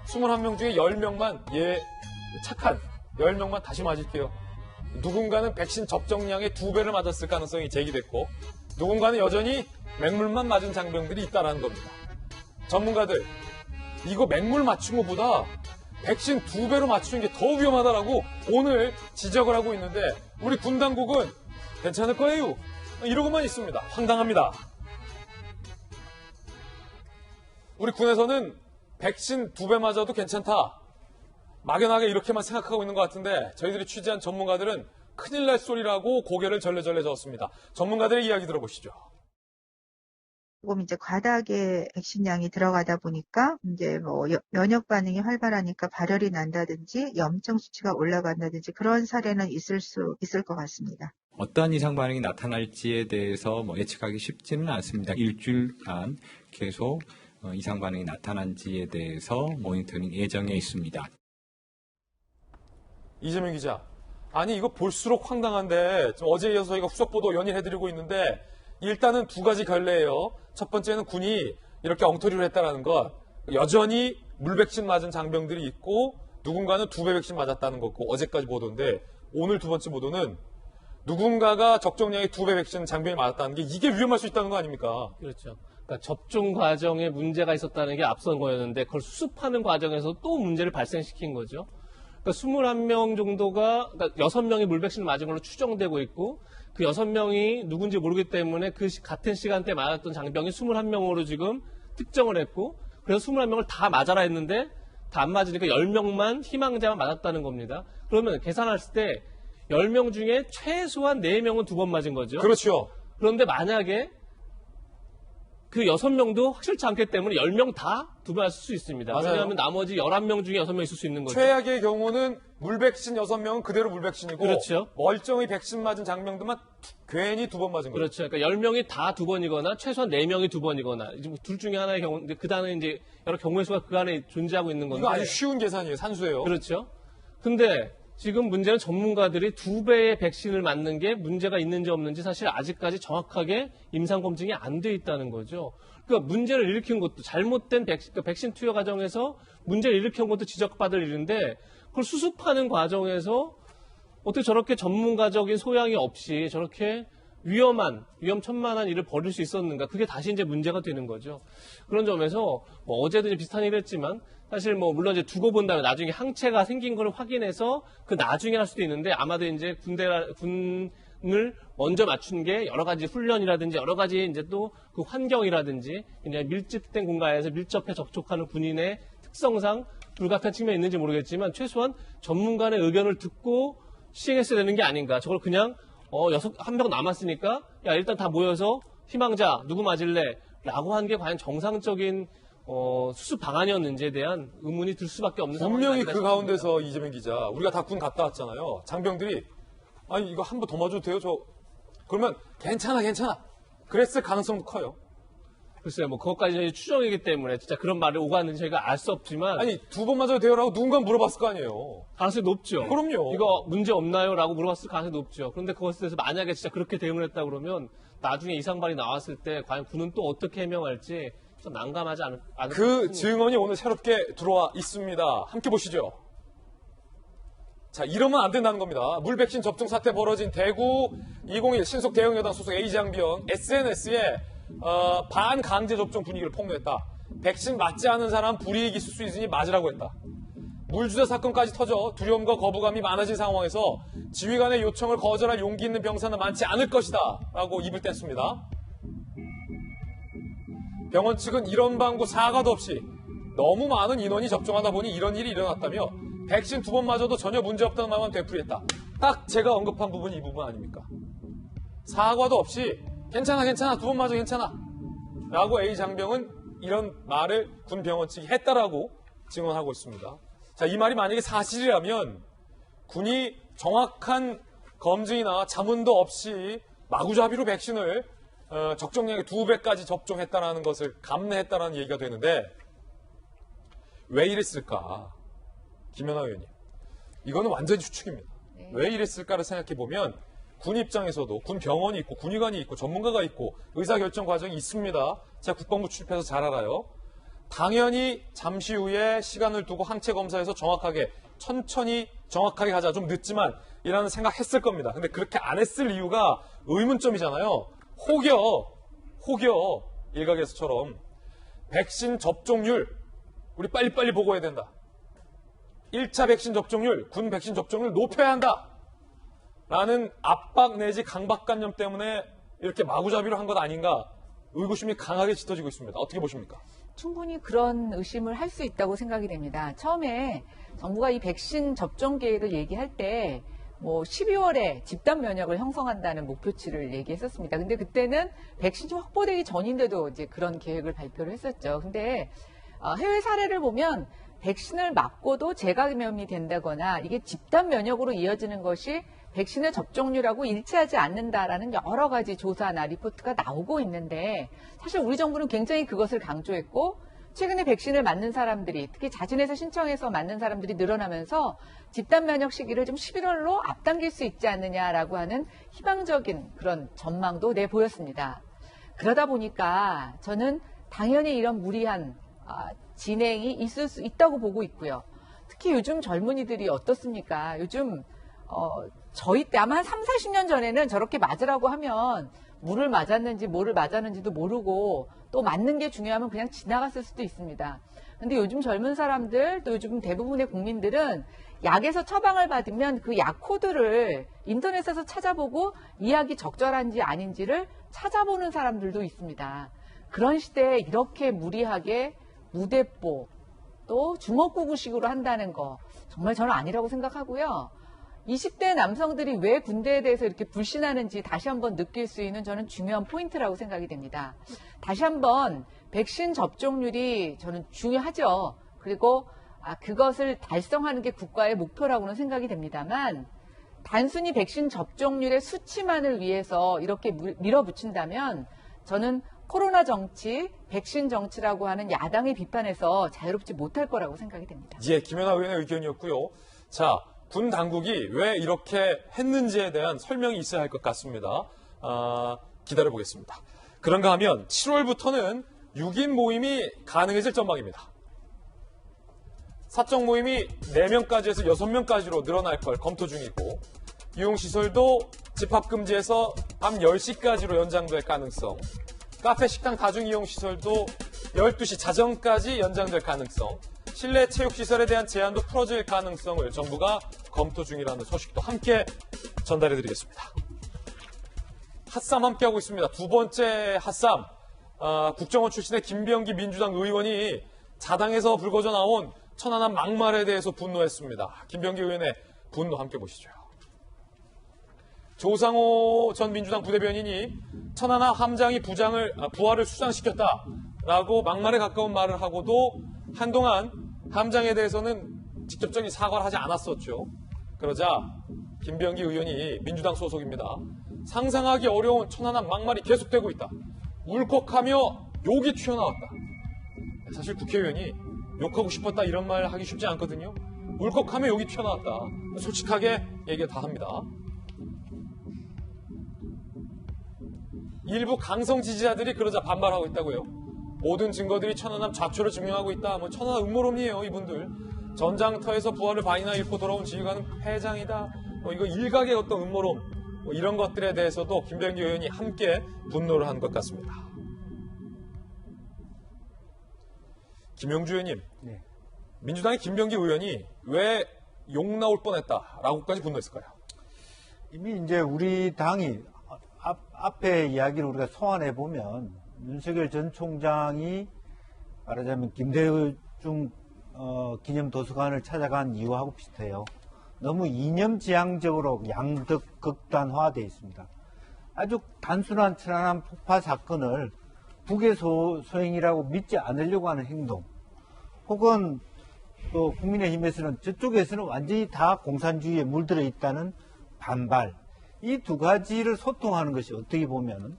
21명 중에 10명만 착한 10명만 다시 맞을게요. 누군가는 백신 접종량의 2배를 맞았을 가능성이 제기됐고 누군가는 여전히 맹물만 맞은 장병들이 있다는 겁니다. 전문가들 이거 맹물 맞춘 것보다 백신 2배로 맞추는 게 더 위험하다라고 오늘 지적을 하고 있는데 우리 군 당국은 괜찮을 거예요. 이러고만 있습니다. 황당합니다. 우리 군에서는 백신 2배 맞아도 괜찮다. 막연하게 이렇게만 생각하고 있는 것 같은데 저희들이 취재한 전문가들은 큰일 날 소리라고 고개를 절레절레 저었습니다. 전문가들의 이야기 들어보시죠. 조금 이제 과다하게 백신량이 들어가다 보니까 이제 면역 반응이 활발하니까 발열이 난다든지 염증 수치가 올라간다든지 그런 사례는 있을 것 같습니다. 어떠한 이상 반응이 나타날지에 대해서 예측하기 쉽지는 않습니다. 일주일간 계속 이상 반응이 나타난지에 대해서 모니터링 예정에 있습니다. 이재명 기자, 아니 이거 볼수록 황당한데 어제 이어서 저희가 후속 보도 연일해드리고 있는데 일단은 2가지 결례예요. 첫 번째는 군이 이렇게 엉터리를 했다는 것, 여전히 물백신 맞은 장병들이 있고 누군가는 2배 백신 맞았다는 거고 어제까지 보도인데 오늘 2번째 보도는 누군가가 적정량의 2배 백신 장병이 맞았다는 게 이게 위험할 수 있다는 거 아닙니까? 그렇죠. 그러니까 접종 과정에 문제가 있었다는 게 앞선 거였는데 그걸 수습하는 과정에서 또 문제를 발생시킨 거죠. 그러니까 21명 정도가, 그러니까 6명이 물백신을 맞은 걸로 추정되고 있고 그 6명이 누군지 모르기 때문에 그 같은 시간대에 맞았던 장병이 21명으로 지금 특정을 했고 그래서 21명을 다 맞아라 했는데 다 안 맞으니까 10명만 희망자만 맞았다는 겁니다. 그러면 계산했을 때 10명 중에 최소한 4명은 2번 맞은 거죠. 그렇죠. 그런데 만약에 그 6명도 확실치 않기 때문에 10명 다 두 번 쓸 수 있습니다. 맞아요. 왜냐하면 나머지 11명 중에 6명 있을 수 있는 거죠. 최악의 경우는 물백신 6명은 그대로 물백신이고 그렇죠. 멀쩡히 백신 맞은 장병들만 괜히 2번 맞은 거예요. 그렇죠. 그러니까 10명이 다 2번이거나 최소한 4명이 2번이거나 둘 중에 하나의 경우, 그 다음에 이제 여러 경우의 수가 그 안에 존재하고 있는 건데. 이거 아주 쉬운 계산이에요. 산수예요. 그렇죠. 근데 지금 문제는 전문가들이 2배의 백신을 맞는 게 문제가 있는지 없는지 사실 아직까지 정확하게 임상검증이 안 돼 있다는 거죠. 그러니까 문제를 일으킨 것도 잘못된 백신 투여 과정에서 문제를 일으킨 것도 지적받을 일인데 그걸 수습하는 과정에서 어떻게 저렇게 전문가적인 소양이 없이 저렇게 위험천만한 일을 벌일 수 있었는가. 그게 다시 이제 문제가 되는 거죠. 그런 점에서 뭐 어제도 이제 비슷한 일을 했지만 사실 뭐 물론 이제 두고 본 다음에 나중에 항체가 생긴 걸 확인해서 그 나중에 할 수도 있는데 아마도 이제 군을 먼저 맞춘 게 여러 가지 훈련이라든지 여러 가지 이제 또 그 환경이라든지 그냥 밀집된 공간에서 밀접해 접촉하는 군인의 특성상 불가피한 측면이 있는지 모르겠지만 최소한 전문가의 의견을 듣고 시행했어야 되는 게 아닌가. 저걸 그냥 한 명 남았으니까 야 일단 다 모여서 희망자 누구 맞을래? 라고 한 게 과연 정상적인 수습 방안이었는지에 대한 의문이 들 수밖에 없는 상황이 분명히 아닌가 그 싶습니다. 가운데서 이재명 기자, 우리가 다 군 갔다 왔잖아요. 장병들이 아니 이거 한 번 더 맞아도 돼요? 그러면 괜찮아. 그랬을 가능성도 커요. 글쎄요, 뭐 그것까지 추정이기 때문에 진짜 그런 말을 오갔는지 저희가 알 수 없지만 아니 2번 맞아도 돼요라고 누군가 물어봤을 거 아니에요. 가능성이 높죠. 그럼요. 이거 문제 없나요? 라고 물어봤을 가능성이 높죠. 그런데 그것에 대해서 만약에 진짜 그렇게 대응을 했다 그러면 나중에 이상발이 나왔을 때 과연 군은 또 어떻게 해명할지 좀 난감하지 않을 그 증언이 오늘 새롭게 들어와 있습니다. 함께 보시죠. 자, 이러면 안 된다는 겁니다. 물백신 접종 사태 벌어진 대구 201 신속 대응여당 소속 A장병 SNS에 반강제 접종 분위기를 폭로했다. 백신 맞지 않은 사람 불이익 있을 수 있으니 맞으라고 했다. 물주사 사건까지 터져 두려움과 거부감이 많아진 상황에서 지휘관의 요청을 거절할 용기 있는 병사는 많지 않을 것이다 라고 입을 뗐습니다. 병원 측은 이런 방구 사과도 없이 너무 많은 인원이 접종하다 보니 이런 일이 일어났다며 백신 2번 맞아도 전혀 문제없다는 말만 되풀이했다. 딱 제가 언급한 부분이 이 부분 아닙니까? 사과도 없이 괜찮아 2번 맞아 괜찮아 라고 A장병은 이런 말을 군 병원 측이 했다라고 증언하고 있습니다. 자, 이 말이 만약에 사실이라면 군이 정확한 검증이나 자문도 없이 마구잡이로 백신을 적정량의 2배까지 접종했다라는 것을 감내했다라는 얘기가 되는데 왜 이랬을까? 김연아 의원님. 이거는 완전히 추측입니다. 네. 왜 이랬을까를 생각해보면 군 입장에서도 군 병원이 있고 군의관이 있고 전문가가 있고 의사결정 과정이 있습니다. 제가 국방부 출입해서 잘 알아요. 당연히 잠시 후에 시간을 두고 항체 검사에서 천천히 정확하게 하자. 좀 늦지만 이라는 생각했을 겁니다. 근데 그렇게 안 했을 이유가 의문점이잖아요. 혹여 일각에서처럼 백신 접종률 우리 빨리빨리 보고해야 된다. 1차 백신 접종률, 군 백신 접종률 높여야 한다. 라는 압박 내지 강박관념 때문에 이렇게 마구잡이로 한 것 아닌가 의구심이 강하게 짙어지고 있습니다. 어떻게 보십니까? 충분히 그런 의심을 할 수 있다고 생각이 됩니다. 처음에 정부가 이 백신 접종 계획을 얘기할 때 뭐 12월에 집단 면역을 형성한다는 목표치를 얘기했었습니다. 근데 그때는 백신이 확보되기 전인데도 이제 그런 계획을 발표를 했었죠. 근데 해외 사례를 보면 백신을 맞고도 재감염이 된다거나 이게 집단 면역으로 이어지는 것이 백신의 접종률하고 일치하지 않는다라는 여러 가지 조사나 리포트가 나오고 있는데 사실 우리 정부는 굉장히 그것을 강조했고 최근에 백신을 맞는 사람들이 특히 자진해서 신청해서 맞는 사람들이 늘어나면서 집단 면역 시기를 좀 11월로 앞당길 수 있지 않느냐라고 하는 희망적인 그런 전망도 내보였습니다. 그러다 보니까 저는 당연히 이런 무리한 진행이 있을 수 있다고 보고 있고요. 특히 요즘 젊은이들이 어떻습니까? 요즘 저희 때 아마 한 3, 40년 전에는 저렇게 맞으라고 하면 물을 맞았는지 뭐를 맞았는지도 모르고 또 맞는 게 중요하면 그냥 지나갔을 수도 있습니다. 근데 요즘 젊은 사람들 또 요즘 대부분의 국민들은 약에서 처방을 받으면 그 약 코드를 인터넷에서 찾아보고 이 약이 적절한지 아닌지를 찾아보는 사람들도 있습니다. 그런 시대에 이렇게 무리하게 무대뽀 또 주먹구구식으로 한다는 거 정말 저는 아니라고 생각하고요. 20대 남성들이 왜 군대에 대해서 이렇게 불신하는지 다시 한번 느낄 수 있는 저는 중요한 포인트라고 생각이 됩니다. 다시 한번 백신 접종률이 저는 중요하죠. 그리고 그것을 달성하는 게 국가의 목표라고는 생각이 됩니다만 단순히 백신 접종률의 수치만을 위해서 이렇게 밀어붙인다면 저는 코로나 정치, 백신 정치라고 하는 야당의 비판에서 자유롭지 못할 거라고 생각이 됩니다. 예, 김연아 의원의 의견이었고요. 자, 군 당국이 왜 이렇게 했는지에 대한 설명이 있어야 할 것 같습니다. 기다려보겠습니다. 그런가 하면 7월부터는 6인 모임이 가능해질 전망입니다. 사적 모임이 4명까지에서 6명까지로 늘어날 걸 검토 중이고 이용시설도 집합금지에서 밤 10시까지로 연장될 가능성, 카페, 식당, 다중이용시설도 12시 자정까지 연장될 가능성, 실내 체육시설에 대한 제한도 풀어질 가능성을 정부가 검토 중이라는 소식도 함께 전달해드리겠습니다. 핫쌈 함께하고 있습니다. 두 번째 핫쌈, 국정원 출신의 김병기 민주당 의원이 자당에서 불거져 나온 천안함 막말에 대해서 분노했습니다. 김병기 의원의 분노 함께 보시죠. 조상호 전 민주당 부대변인이 천안함 함장이 부하를 수상시켰다라고 막말에 가까운 말을 하고도 한동안 함장에 대해서는 직접적인 사과를 하지 않았었죠. 그러자 김병기 의원이 민주당 소속입니다. 상상하기 어려운 천안함 막말이 계속되고 있다. 울컥하며 욕이 튀어나왔다. 사실 국회의원이 욕하고 싶었다 이런 말 하기 쉽지 않거든요. 울컥하며 욕이 튀어나왔다. 솔직하게 얘기 다 합니다. 일부 강성 지지자들이 그러자 반발하고 있다고요. 모든 증거들이 천안함 좌초를 증명하고 있다. 천안함 음모론이에요, 이분들. 전장터에서 부하를 반이나 잃고 돌아온 지휘관은 패장이다. 이거 일각의 어떤 음모론, 이런 것들에 대해서도 김병기 의원이 함께 분노를 한 것 같습니다. 김영주 의원님, 네. 민주당의 김병기 의원이 왜 욕 나올 뻔했다라고까지 분노했을까요? 이미 이제 우리 당이 앞에 이야기를 우리가 소환해 보면 윤석열 전 총장이 말하자면 김대중 기념도서관을 찾아간 이유하고 비슷해요. 너무 이념지향적으로 양극단화되어 있습니다. 아주 단순한 천안함 폭파 사건을 북의 소행이라고 믿지 않으려고 하는 행동, 혹은 또 국민의힘에서는 저쪽에서는 완전히 다 공산주의에 물들어 있다는 반발, 이 두 가지를 소통하는 것이 어떻게 보면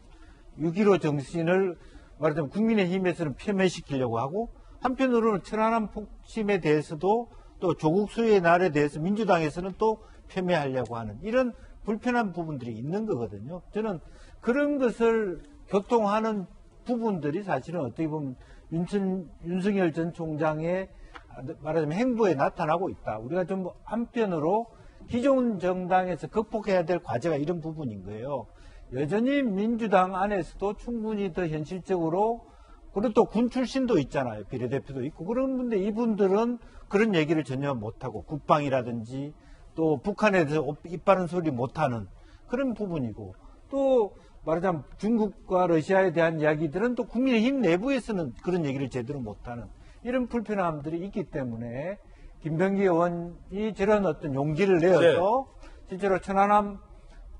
6.15 정신을 말하자면 국민의힘에서는 폄훼시키려고 하고, 한편으로는 천안함 폭침에 대해서도 또 조국 수혜의 날에 대해서 민주당에서는 또 폄훼하려고 하는 이런 불편한 부분들이 있는 거거든요. 저는 그런 것을 교통하는 부분들이 사실은 어떻게 보면 윤석열 전 총장의 말하자면 행보에 나타나고 있다. 우리가 좀 한편으로 기존 정당에서 극복해야 될 과제가 이런 부분인 거예요. 여전히 민주당 안에서도 충분히 더 현실적으로, 그리고 또 군 출신도 있잖아요. 비례대표도 있고. 그런 분데 이분들은 그런 얘기를 전혀 못하고, 국방이라든지 또 북한에 대해서 입 바른 소리 못하는 그런 부분이고, 또 말하자면 중국과 러시아에 대한 이야기들은 또 국민의힘 내부에서는 그런 얘기를 제대로 못하는 이런 불편함들이 있기 때문에 김병기 의원이 저런 어떤 용기를 내어서 실제로 천안함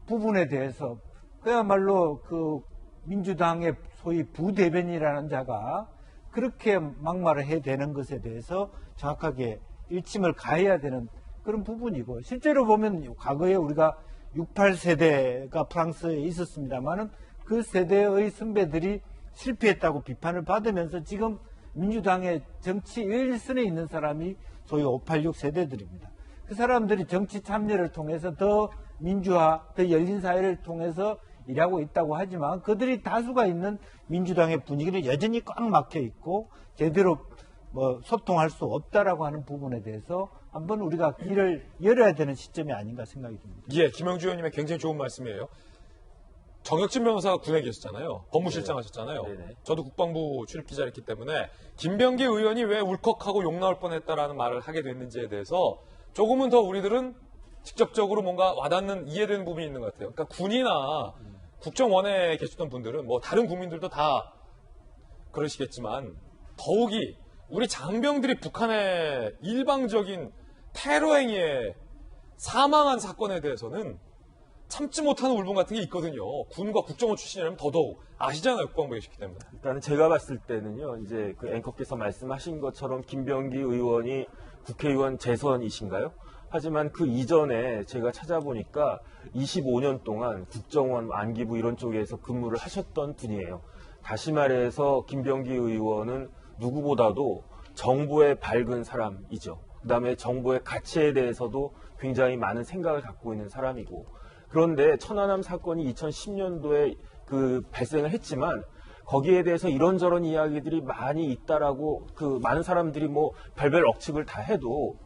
부분에 대해서 그야말로 그 민주당의 소위 부대변이라는 자가 그렇게 막말을 해야 되는 것에 대해서 정확하게 일침을 가해야 되는 그런 부분이고, 실제로 보면 과거에 우리가 68세대가 프랑스에 있었습니다만은 그 세대의 선배들이 실패했다고 비판을 받으면서 지금 민주당의 정치 1선에 있는 사람이 소위 586 세대들입니다. 그 사람들이 정치 참여를 통해서 더 민주화, 더 열린 사회를 통해서 일하고 있다고 하지만 그들이 다수가 있는 민주당의 분위기는 여전히 꽉 막혀 있고 제대로 소통할 수 없다라고 하는 부분에 대해서 한번 우리가 길을 열어야 되는 시점이 아닌가 생각이 듭니다. 예, 김영주 의원님의 굉장히 좋은 말씀이에요. 정혁진 변호사가 군에 계셨잖아요. 법무실장 하셨잖아요. 네네. 저도 국방부 출입기자였기 때문에 김병기 의원이 왜 울컥하고 욕 나올 뻔했다라는 말을 하게 됐는지에 대해서 조금은 더 우리들은 직접적으로 뭔가 와닿는 이해되는 부분이 있는 것 같아요. 그러니까 군이나 국정원에 계셨던 분들은 다른 국민들도 다 그러시겠지만 더욱이 우리 장병들이 북한의 일방적인 테러 행위에 사망한 사건에 대해서는 참지 못하는 울분 같은 게 있거든요. 군과 국정원 출신이라면 더더욱 아시잖아요. 국방부에 계시기 때문에. 일단은 제가 봤을 때는요, 이제 그 앵커께서 말씀하신 것처럼 김병기 의원이 국회의원 재선이신가요? 하지만 그 이전에 제가 찾아보니까 25년 동안 국정원 안기부 이런 쪽에서 근무를 하셨던 분이에요. 다시 말해서 김병기 의원은 누구보다도 정부에 밝은 사람이죠. 그다음에 정부의 가치에 대해서도 굉장히 많은 생각을 갖고 있는 사람이고, 그런데 천안함 사건이 2010년도에 발생을 했지만 거기에 대해서 이런저런 이야기들이 많이 있다라고 많은 사람들이 뭐 별별 억측을 다 해도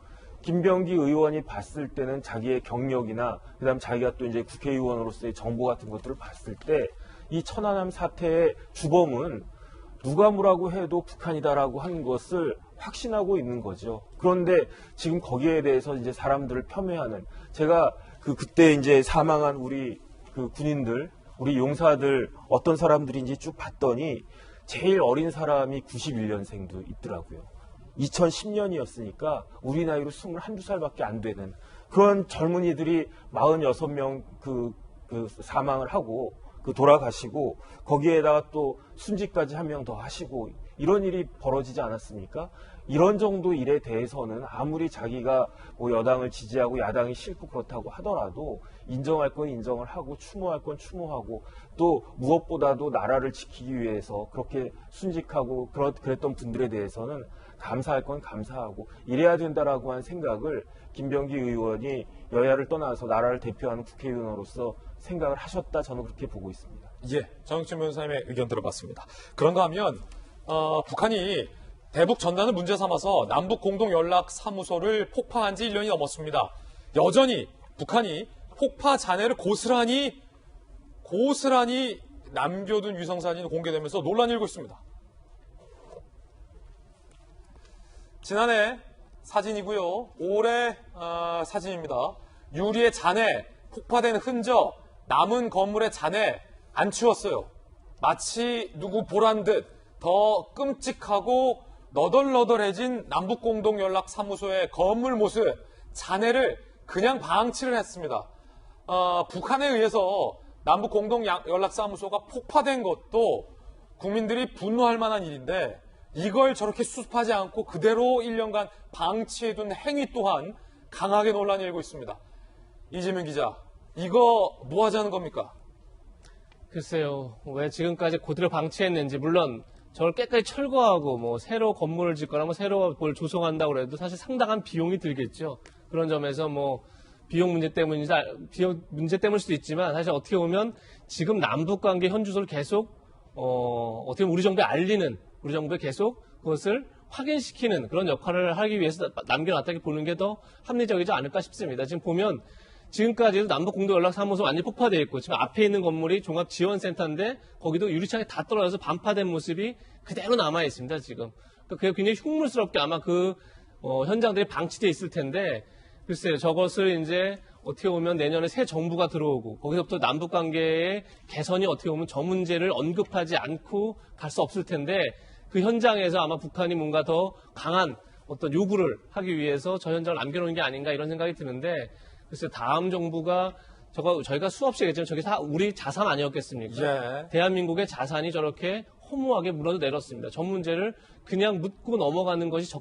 김병기 의원이 봤을 때는 자기의 경력이나 그다음 자기가 또 이제 국회의원으로서의 정보 같은 것들을 봤을 때 이 천안함 사태의 주범은 누가 뭐라고 해도 북한이다라고 하는 것을 확신하고 있는 거죠. 그런데 지금 거기에 대해서 이제 사람들을 폄훼하는, 제가 그때 이제 사망한 우리 군인들, 우리 용사들 어떤 사람들인지 쭉 봤더니 제일 어린 사람이 91년생도 있더라고요. 2010년이었으니까 우리 나이로 21~22살밖에 안 되는 그런 젊은이들이 46명 사망을 하고 돌아가시고, 거기에다가 또 순직까지 한 명 더 하시고, 이런 일이 벌어지지 않았습니까? 이런 정도 일에 대해서는 아무리 자기가 뭐 여당을 지지하고 야당이 싫고 그렇다고 하더라도 인정할 건 인정을 하고 추모할 건 추모하고, 또 무엇보다도 나라를 지키기 위해서 그렇게 순직하고 그랬던 분들에 대해서는 감사할 건 감사하고 이래야 된다라고 한 생각을 김병기 의원이 여야를 떠나서 나라를 대표하는 국회의원으로서 생각을 하셨다, 저는 그렇게 보고 있습니다. 예, 정영진 변호사님의 의견 들어봤습니다. 그런가 하면 북한이 대북 전단을 문제 삼아서 남북 공동 연락 사무소를 폭파한 지 1년이 넘었습니다. 여전히 북한이 폭파 잔해를 고스란히 남겨둔 위성사진이 공개되면서 논란이 일고 있습니다. 지난해 사진이고요. 올해 사진입니다. 유리의 잔해, 폭파된 흔적, 남은 건물의 잔해 안 치웠어요. 마치 누구 보란 듯 더 끔찍하고 너덜너덜해진 남북공동연락사무소의 건물 모습, 잔해를 그냥 방치를 했습니다. 북한에 의해서 남북공동연락사무소가 폭파된 것도 국민들이 분노할 만한 일인데, 이걸 저렇게 수습하지 않고 그대로 1년간 방치해둔 행위 또한 강하게 논란이 일고 있습니다. 이재명 기자, 이거 뭐 하자는 겁니까? 글쎄요, 왜 지금까지 그대로 방치했는지, 물론 저걸 깨끗이 철거하고 뭐 새로 건물을 짓거나 뭐 새로 뭘 조성한다고 해도 사실 상당한 비용이 들겠죠. 그런 점에서 뭐 비용 문제 때문일 수도 있지만, 사실 어떻게 보면 지금 남북 관계 현주소를 계속 어떻게 보면 우리 정부에 알리는, 우리 정부에 계속 그것을 확인시키는 그런 역할을 하기 위해서 남겨놨다고 보는 게 더 합리적이지 않을까 싶습니다. 지금 보면 지금까지도 남북공동연락사무소 완전히 폭파되어 있고, 지금 앞에 있는 건물이 종합지원센터인데 거기도 유리창이 다 떨어져서 반파된 모습이 그대로 남아 있습니다. 지금 그게 굉장히 흉물스럽게 아마 현장들이 방치되어 있을 텐데, 글쎄요, 저것을 이제 어떻게 보면 내년에 새 정부가 들어오고 거기서부터 남북관계의 개선이 어떻게 보면 저 문제를 언급하지 않고 갈 수 없을 텐데, 그 현장에서 아마 북한이 뭔가 더 강한 어떤 요구를 하기 위해서 저 현장을 남겨놓은 게 아닌가, 이런 생각이 드는데, 글쎄 다음 정부가 저희가 수없이 얘기했지만 저게 다 우리 자산 아니었겠습니까? 예. 대한민국의 자산이 저렇게 허무하게 무너져 내렸습니다. 저 문제를 그냥 묻고 넘어가는 것이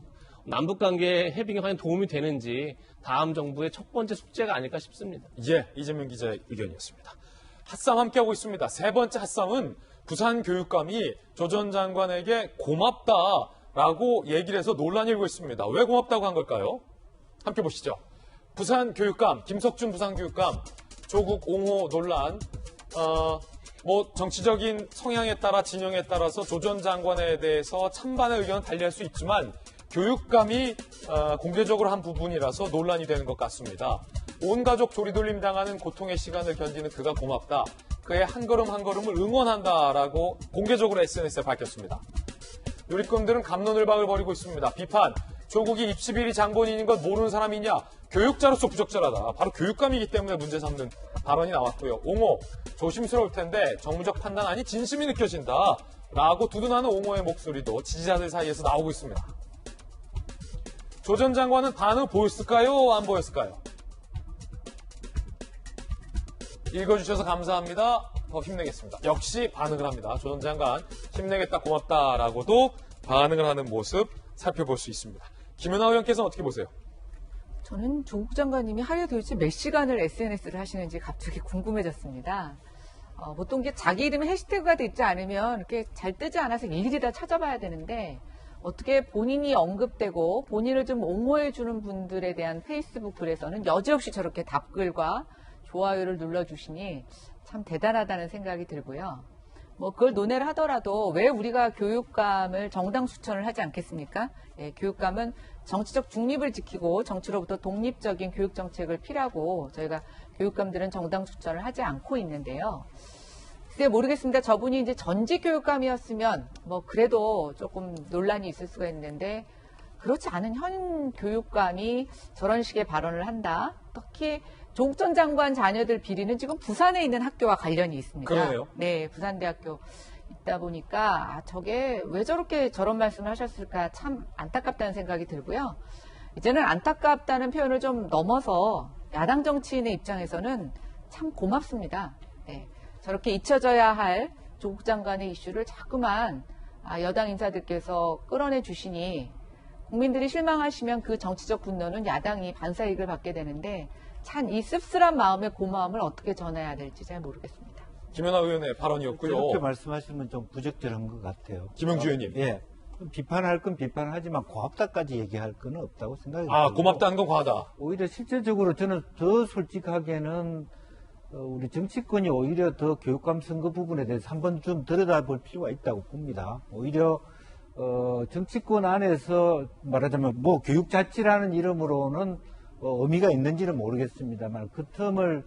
남북관계 해빙에 과연 도움이 되는지 다음 정부의 첫 번째 숙제가 아닐까 싶습니다. 예, 이재명 기자의 의견이었습니다. 핫상 함께하고 있습니다. 세 번째 핫상은 부산 교육감이 조 전 장관에게 고맙다라고 얘기를 해서 논란이 일고 있습니다. 왜 고맙다고 한 걸까요? 함께 보시죠. 부산 교육감, 김석준 부산 교육감, 조국 옹호 논란, 정치적인 성향에 따라 진영에 따라서 조 전 장관에 대해서 찬반의 의견은 달리할 수 있지만 교육감이 공개적으로 한 부분이라서 논란이 되는 것 같습니다. 온 가족 조리돌림 당하는 고통의 시간을 견디는 그가 고맙다. 그의 한 걸음 한 걸음을 응원한다라고 공개적으로 SNS에 밝혔습니다. 누리꾼들은 갑론을박을 벌이고 있습니다. 비판, 조국이 입시비리 장본인인 것 모르는 사람이냐? 교육자로서 부적절하다. 바로 교육감이기 때문에 문제 삼는 발언이 나왔고요. 옹호, 조심스러울 텐데 정무적 판단 아니 진심이 느껴진다. 라고 두둔하는 옹호의 목소리도 지지자들 사이에서 나오고 있습니다. 조 전 장관은 반응 보였을까요? 안 보였을까요? 읽어주셔서 감사합니다. 더 힘내겠습니다. 역시 반응을 합니다. 조 전 장관 힘내겠다 고맙다라고도 반응을 하는 모습 살펴볼 수 있습니다. 김연아 의원께서는 어떻게 보세요? 저는 조국 장관님이 하루에 도대체 몇 시간을 SNS를 하시는지 갑자기 궁금해졌습니다. 보통 이게 자기 이름에 해시태그가 되지 않으면 이렇게 잘 뜨지 않아서 일일이 다 찾아봐야 되는데 어떻게 본인이 언급되고 본인을 좀 옹호해주는 분들에 대한 페이스북 글에서는 여지없이 저렇게 답글과 좋아요를 눌러주시니 참 대단하다는 생각이 들고요. 뭐 그걸 논의를 하더라도 왜 우리가 교육감을 정당 추천을 하지 않겠습니까? 예, 교육감은 정치적 중립을 지키고 정치로부터 독립적인 교육 정책을 피라고 저희가 교육감들은 정당 추천을 하지 않고 있는데요. 글쎄 모르겠습니다. 저분이 이제 전직 교육감이었으면 뭐 그래도 조금 논란이 있을 수가 있는데 그렇지 않은 현 교육감이 저런 식의 발언을 한다. 특히 조국 전 장관 자녀들 비리는 지금 부산에 있는 학교와 관련이 있습니다. 그러네요. 네, 부산대학교 있다 보니까 저게 왜 저렇게 저런 말씀을 하셨을까 참 안타깝다는 생각이 들고요. 이제는 안타깝다는 표현을 좀 넘어서 야당 정치인의 입장에서는 참 고맙습니다. 네, 저렇게 잊혀져야 할 조국 장관의 이슈를 자꾸만 여당 인사들께서 끌어내 주시니 국민들이 실망하시면 그 정치적 분노는 야당이 반사이익을 받게 되는데 참 이 씁쓸한 마음의 고마움을 어떻게 전해야 될지 잘 모르겠습니다. 김연아 의원의 발언이었고요. 이렇게 말씀하시면 좀 부적절한 것 같아요. 김영주 의원님. 예. 비판할 건 비판하지만 고맙다까지 얘기할 건 없다고 생각해요. 고맙다는 건 과하다. 오히려 실질적으로 저는 더 솔직하게는 우리 정치권이 오히려 더 교육감 선거 부분에 대해서 한번 좀 들여다볼 필요가 있다고 봅니다. 오히려 정치권 안에서 말하자면 뭐 교육자치라는 이름으로는 의미가 있는지는 모르겠습니다만 그 틈을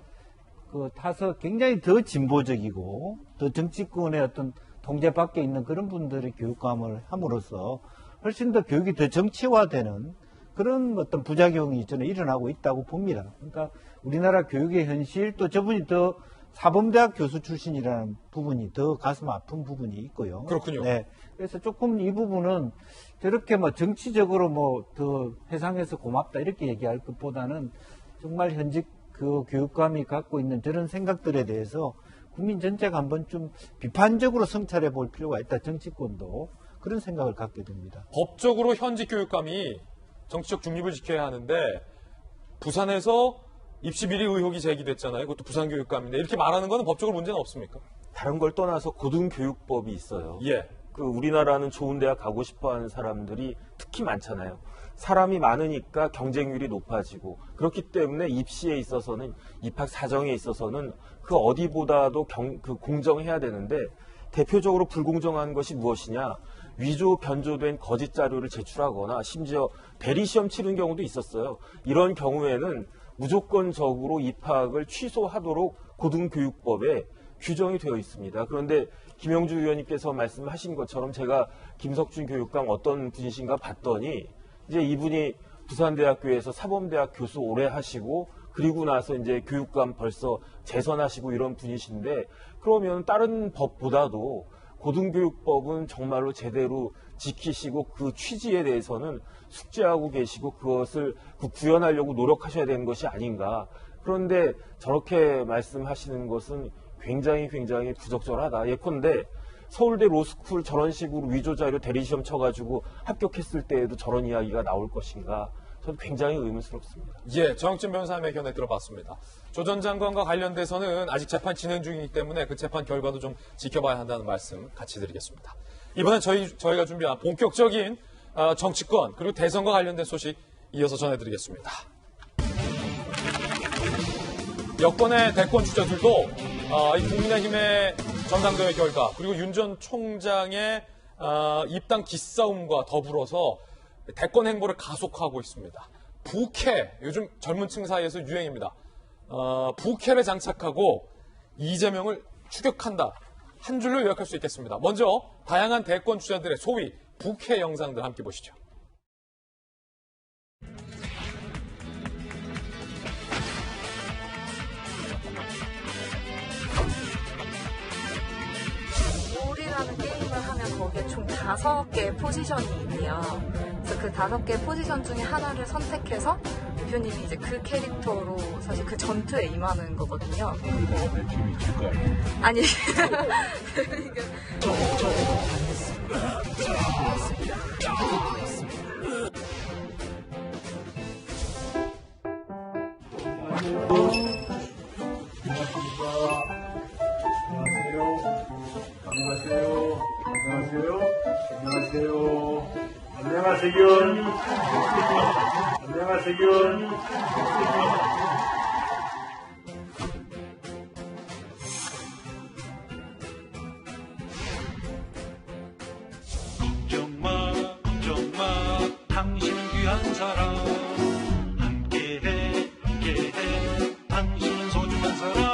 타서 굉장히 더 진보적이고 더 정치권의 어떤 통제 밖에 있는 그런 분들의 교육감을 함으로써 훨씬 더 교육이 더 정치화되는 그런 어떤 부작용이 저는 일어나고 있다고 봅니다. 그러니까 우리나라 교육의 현실 또 저분이 더 사범대학 교수 출신이라는 부분이 더 가슴 아픈 부분이 있고요. 그렇군요. 네. 그래서 조금 이 부분은 저렇게 뭐 정치적으로 뭐 더 회상해서 고맙다 이렇게 얘기할 것보다는 정말 현직 그 교육감이 갖고 있는 저런 생각들에 대해서 국민 전체가 한번 좀 비판적으로 성찰해 볼 필요가 있다. 정치권도 그런 생각을 갖게 됩니다. 법적으로 현직 교육감이 정치적 중립을 지켜야 하는데 부산에서 입시 비리 의혹이 제기됐잖아요. 그것도 부산교육감인데 이렇게 말하는 거는 법적으로 문제는 없습니까? 다른 걸 떠나서 고등교육법이 있어요. 예. 우리나라는 좋은 대학 가고 싶어하는 사람들이 특히 많잖아요. 사람이 많으니까 경쟁률이 높아지고 그렇기 때문에 입시에 있어서는 입학 사정에 있어서는 그 어디보다도 공정해야 되는데 대표적으로 불공정한 것이 무엇이냐? 위조 변조된 거짓 자료를 제출하거나 심지어 대리시험 치른 경우도 있었어요. 이런 경우에는 무조건적으로 입학을 취소하도록 고등교육법에 규정이 되어 있습니다. 그런데 김영주 의원님께서 말씀하신 것처럼 제가 김석준 교육감 어떤 분이신가 봤더니 이제 이분이 부산대학교에서 사범대학 교수 오래 하시고 그리고 나서 이제 교육감 벌써 재선하시고 이런 분이신데 그러면 다른 법보다도 고등교육법은 정말로 제대로 지키시고 그 취지에 대해서는 숙지하고 계시고 그것을 구현하려고 노력하셔야 되는 것이 아닌가. 그런데 저렇게 말씀하시는 것은 굉장히 부적절하다. 예컨대 서울대 로스쿨 저런 식으로 위조자료 대리시험 쳐가지고 합격했을 때에도 저런 이야기가 나올 것인가. 저는 굉장히 의문스럽습니다. 예, 정학진 변호사의 의견에 들어봤습니다. 조 전 장관과 관련돼서는 아직 재판 진행 중이기 때문에 그 재판 결과도 좀 지켜봐야 한다는 말씀 같이 드리겠습니다. 이번엔 저희가 준비한 본격적인 정치권 그리고 대선과 관련된 소식 이어서 전해드리겠습니다. 여권의 대권 주자들도 이 국민의힘의 전당대회 결과 그리고 윤 전 총장의 입당 기싸움과 더불어서 대권 행보를 가속화하고 있습니다. 부캐, 요즘 젊은 층 사이에서 유행입니다. 부캐를 장착하고 이재명을 추격한다. 한 줄로 요약할 수 있겠습니다. 먼저 다양한 대권 주자들의 소위 부캐 영상들 함께 보시죠. 롤이라는 게임을 하면 거기에 총 5개의 포지션이 있대요. 그래서 그 5개의 포지션 중에 하나를 선택해서 대표님이 이제 그 캐릭터로 사실 그 전투에 임하는 거거든요. 아니. 걱정 마, 당신은 귀한 사람. 함께해, 당신은 소중한 사람.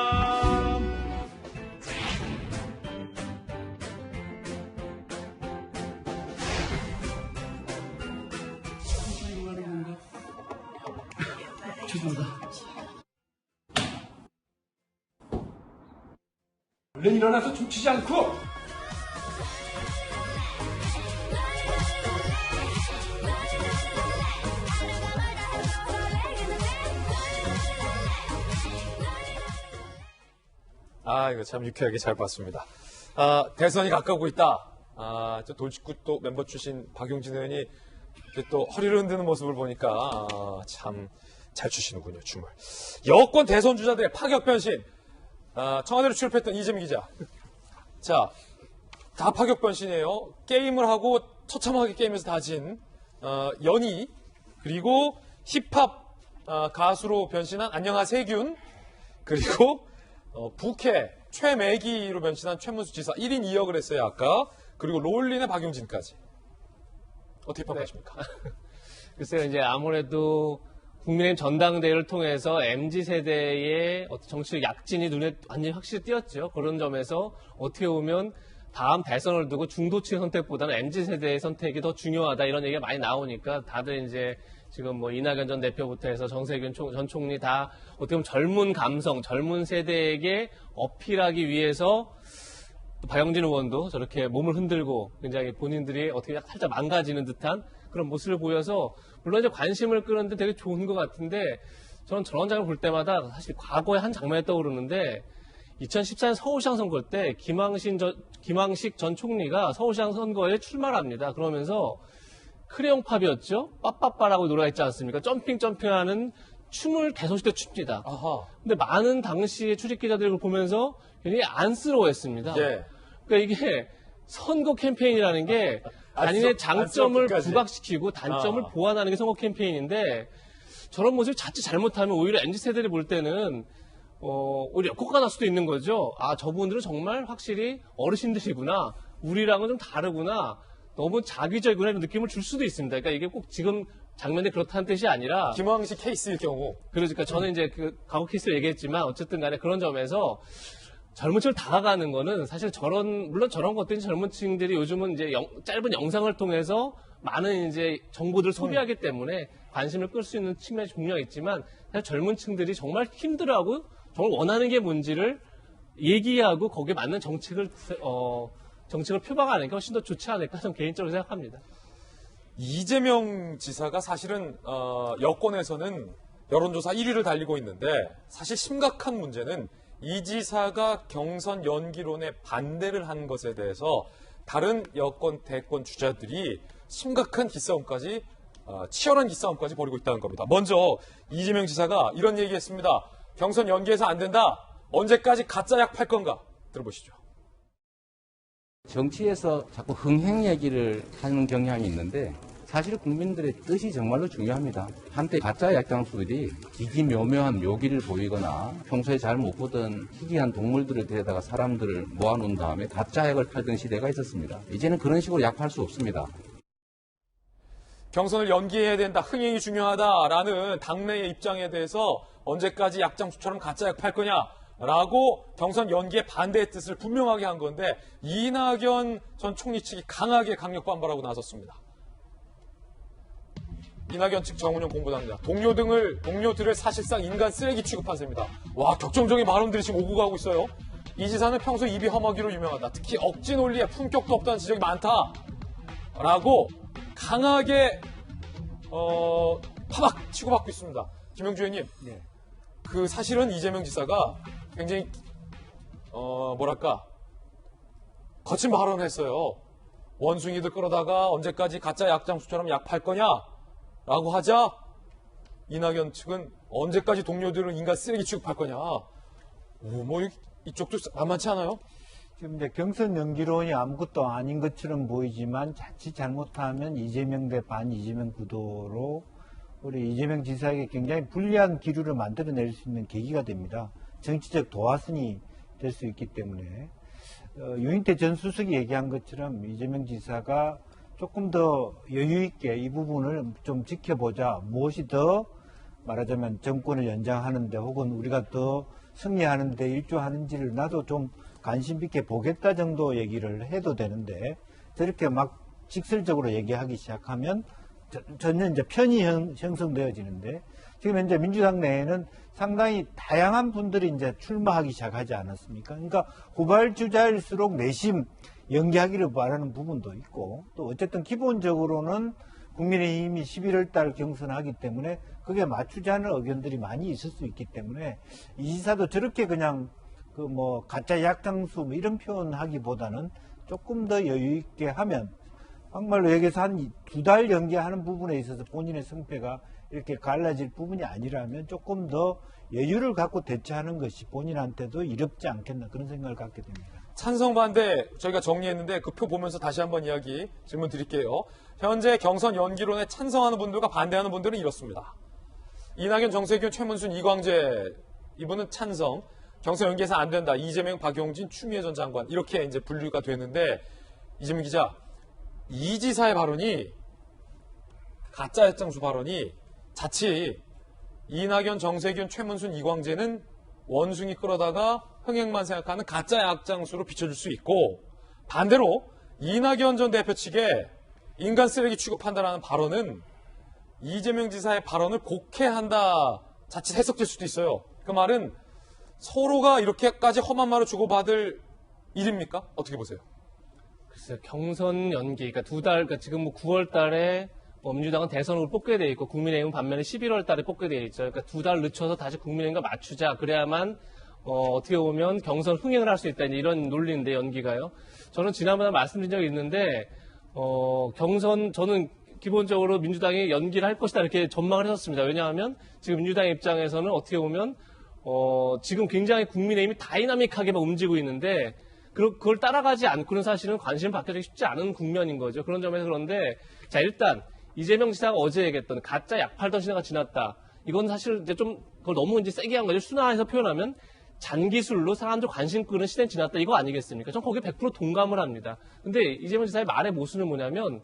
죄송합니다. 얼른 일어나서 춤추지 않고 이거 참 유쾌하게 잘 봤습니다. 대선이 가까우고 있다. 저 돌직구 또 멤버 출신 박용진 의원이 또 허리를 흔드는 모습을 보니까 참 잘 추시는군요, 춤을. 여권 대선 주자들의 파격 변신. 청와대로 출입했던 이재명 기자. 자, 다 파격 변신이에요. 게임을 하고 처참하게 게임에서 다진 연희, 그리고 힙합 가수로 변신한 안녕하세균, 그리고 부캐 최매기로 변신한 최문수 지사 1인 2역을 했어요, 아까. 그리고 롤린의 박용진까지. 어떻게 평가하십니까? 글쎄요, 이제 아무래도 국민의힘 전당대회를 통해서 MZ세대의 정치적 약진이 눈에 완전히 확실히 띄었죠. 그런 점에서 어떻게 보면 다음 대선을 두고 중도층 선택보다는 MZ세대의 선택이 더 중요하다, 이런 얘기가 많이 나오니까 다들 이제 지금 뭐 이낙연 전 대표부터 해서 정세균 전 총리 다 어떻게 보면 젊은 감성, 젊은 세대에게 어필하기 위해서 또 박영진 의원도 저렇게 몸을 흔들고 굉장히 본인들이 어떻게 살짝 망가지는 듯한 그런 모습을 보여서 물론 이제 관심을 끄는데 되게 좋은 것 같은데, 저는 저런 장면을 볼 때마다 사실 과거의 한 장면이 떠오르는데 2014년 서울시장 선거 때 김황식 전 총리가 서울시장 선거에 출마를 합니다. 그러면서 크레용 팝이었죠? 빠빠빠라고 노래가 있지 않습니까? 점핑하는 춤을 대선시 때 춥니다. 근데 많은 당시의 출입 기자들이 그걸 보면서 굉장히 안쓰러워했습니다. 예. 그러니까 이게 선거 캠페인이라는 게 자신의 장점을 부각시키고 단점을 보완하는 게 선거 캠페인인데, 저런 모습이 자칫 잘못하면 오히려 MZ세대를 볼 때는 오히려 역효과가 날 수도 있는 거죠. 저분들은 정말 확실히 어르신들이구나, 우리랑은 좀 다르구나, 너무 자기적이구나, 이런 느낌을 줄 수도 있습니다. 그러니까 이게 꼭 지금 장면이 그렇다는 뜻이 아니라 김황식 케이스일 경우, 그러니까 저는 이제 그 과거 케이스를 얘기했지만 어쨌든 간에 그런 점에서 젊은 층을 다가가는 거는 사실 물론 저런 것들이 젊은 층들이 요즘은 이제 짧은 영상을 통해서 많은 이제 정보들을 소비하기 때문에 관심을 끌 수 있는 측면이 분명히 있지만, 사실 젊은 층들이 정말 힘들어하고 정말 원하는 게 뭔지를 얘기하고 거기에 맞는 정책을 표방하는 게 훨씬 더 좋지 않을까, 저는 개인적으로 생각합니다. 이재명 지사가 사실은 여권에서는 여론조사 1위를 달리고 있는데, 사실 심각한 문제는 이 지사가 경선 연기론에 반대를 한 것에 대해서 다른 여권 대권 주자들이 심각한 기싸움까지, 치열한 기싸움까지 벌이고 있다는 겁니다. 먼저 이재명 지사가 이런 얘기했습니다. 경선 연기해서 안 된다. 언제까지 가짜 약 팔 건가? 들어보시죠. 정치에서 자꾸 흥행 얘기를 하는 경향이 있는데, 사실 국민들의 뜻이 정말로 중요합니다. 한때 가짜 약장수들이 기기묘묘한 묘기를 보이거나 평소에 잘 못 보던 희귀한 동물들을 데려다가 사람들을 모아놓은 다음에 가짜 약을 팔던 시대가 있었습니다. 이제는 그런 식으로 약 팔 수 없습니다. 경선을 연기해야 된다, 흥행이 중요하다라는 당내의 입장에 대해서 언제까지 약장수처럼 가짜 약 팔 거냐라고 경선 연기에 반대의 뜻을 분명하게 한 건데, 이낙연 전 총리 측이 강하게 강력 반발하고 나섰습니다. 이낙연 측 정운영 공보단장, 동료들을 사실상 인간 쓰레기 취급한 셈이다. 와, 격정적인 발언들이 지금 오고 가고 있어요. 이 지사는 평소 입이 험하기로 유명하다. 특히 억지 논리에 품격도 없다는 지적이 많다라고 강하게 파박 치고받고 있습니다. 김영주 의원님, 네. 그 사실은 이재명 지사가 굉장히 뭐랄까 거친 발언을 했어요. 원숭이들 끌어다가 언제까지 가짜 약장수처럼 약 팔 거냐라고 하자 이낙연 측은 언제까지 동료들을 인간 쓰레기 취급할 거냐. 뭐 이쪽도 만만치 않아요? 지금 이제 경선 연기론이 아무것도 아닌 것처럼 보이지만 자칫 잘못하면 이재명 대 반 이재명 구도로 우리 이재명 지사에게 굉장히 불리한 기류를 만들어낼 수 있는 계기가 됩니다. 정치적 도화선이 될 수 있기 때문에 유인태 전 수석이 얘기한 것처럼 이재명 지사가 조금 더 여유 있게 이 부분을 좀 지켜보자. 무엇이 더 말하자면 정권을 연장하는데 혹은 우리가 더 승리하는데 일조하는지를 나도 좀 관심 있게 보겠다 정도 얘기를 해도 되는데 저렇게 막 직설적으로 얘기하기 시작하면 전혀 이제 편이 형성되어지는데 지금 현재 민주당 내에는 상당히 다양한 분들이 이제 출마하기 시작하지 않았습니까? 그러니까 후발주자일수록 내심 연기하기를 바라는 부분도 있고 또 어쨌든 기본적으로는 국민의힘이 11월 달 경선하기 때문에 그게 맞추지 않은 의견들이 많이 있을 수 있기 때문에 이 지사도 저렇게 그냥 그 뭐 가짜 약장수 뭐 이런 표현하기보다는 조금 더 여유 있게 하면 정말로 여기서 한 2달 연기하는 부분에 있어서 본인의 승패가 이렇게 갈라질 부분이 아니라면 조금 더 여유를 갖고 대처하는 것이 본인한테도 이롭지 않겠나 그런 생각을 갖게 됩니다. 찬성 반대 저희가 정리했는데 그 표 보면서 다시 한번 질문 드릴게요. 현재 경선 연기론에 찬성하는 분들과 반대하는 분들은 이렇습니다. 이낙연, 정세균, 최문순, 이광재 이분은 찬성. 경선 연기해서 안 된다. 이재명, 박용진, 추미애 전 장관 이렇게 이제 분류가 되는데 이재명 기자 이 지사의 발언이 가짜 약장수 발언이 자칫 이낙연, 정세균, 최문순, 이광재는 원숭이 끌어다가 흥행만 생각하는 가짜 약장수로 비춰줄 수 있고 반대로 이낙연 전 대표 측의 인간 쓰레기 취급한다라는 발언은 이재명 지사의 발언을 곡해한다 자칫 해석될 수도 있어요. 그 말은 서로가 이렇게까지 험한 말을 주고받을 일입니까? 어떻게 보세요? 글쎄요, 경선 연기, 그러니까 2달, 그러니까 지금 뭐 9월 달에 민주당은 대선으로 뽑게 돼 있고 국민의힘은 반면에 11월 달에 뽑게 돼 있죠. 그러니까 2달 늦춰서 다시 국민의힘과 맞추자. 그래야만 어떻게 보면 경선 흥행을 할 수 있다. 이런 논리인데 연기가요. 저는 지난번에 말씀드린 적이 있는데 경선 저는 기본적으로 민주당이 연기를 할 것이다 이렇게 전망을 했었습니다. 왜냐하면 지금 민주당 입장에서는 어떻게 보면 지금 굉장히 국민의힘이 다이나믹하게 막 움직이고 있는데 그걸 따라가지 않고는 사실은 관심을 받기 쉽지 않은 국면인 거죠. 그런 점에서 그런데 자 일단 이재명 지사가 어제 얘기했던 가짜 약 팔던 시대가 지났다. 이건 사실 이제 좀 그걸 너무 이제 세게 한 거죠. 순화해서 표현하면 잔기술로 사람들 관심 끄는 시대는 지났다. 이거 아니겠습니까? 전 거기에 100% 동감을 합니다. 근데 이재명 지사의 말의 모순은 뭐냐면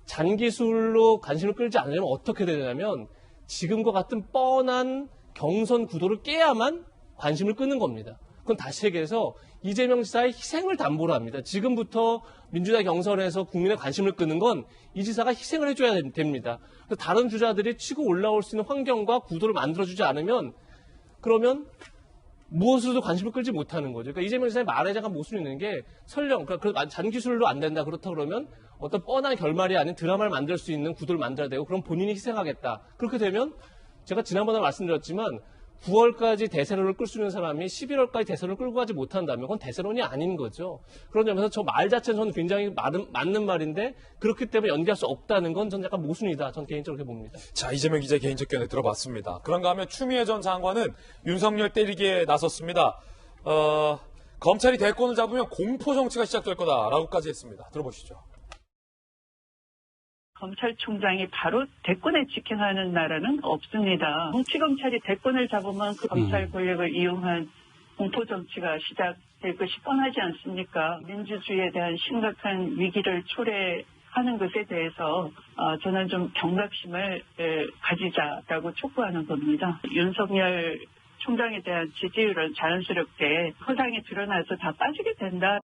잔기술로 관심을 끌지 않으려면 어떻게 되냐면 지금과 같은 뻔한 경선 구도를 깨야만 관심을 끄는 겁니다. 그건 다시 얘기해서 이재명 지사의 희생을 담보로 합니다. 지금부터 민주당 경선에서 국민의 관심을 끄는 건 이 지사가 희생을 해줘야 됩니다. 다른 주자들이 치고 올라올 수 있는 환경과 구도를 만들어주지 않으면 그러면 무엇으로도 관심을 끌지 못하는 거죠. 그러니까 이재명 지사의 말에 잠깐 모순이 있는 게 설령 그러니까 잔기술로 안 된다 그렇다 그러면 어떤 뻔한 결말이 아닌 드라마를 만들 수 있는 구도를 만들어야 되고 그럼 본인이 희생하겠다. 그렇게 되면 제가 지난번에 말씀드렸지만 9월까지 대세론을 끌 수 있는 사람이 11월까지 대세론을 끌고 가지 못한다면 그건 대세론이 아닌 거죠. 그런 점에서 저 말 자체는 저는 굉장히 맞는 말인데 그렇기 때문에 연기할 수 없다는 건 저는 약간 모순이다. 전 개인적으로 그렇게 봅니다. 자, 이재명 기자의 개인적 견해 들어봤습니다. 그런가 하면 추미애 전 장관은 윤석열 때리기에 나섰습니다. 검찰이 대권을 잡으면 공포 정치가 시작될 거다라고까지 했습니다. 들어보시죠. 검찰총장이 바로 대권에 직행하는 나라는 없습니다. 정치검찰이 대권을 잡으면 그 검찰 권력을 이용한 공포정치가 시작될 것이 뻔하지 않습니까? 민주주의에 대한 심각한 위기를 초래하는 것에 대해서 저는 좀 경각심을 가지자라고 촉구하는 겁니다. 윤석열 총장에 대한 지지율은 자연스럽게 허상이 드러나서 다 빠지게 된다.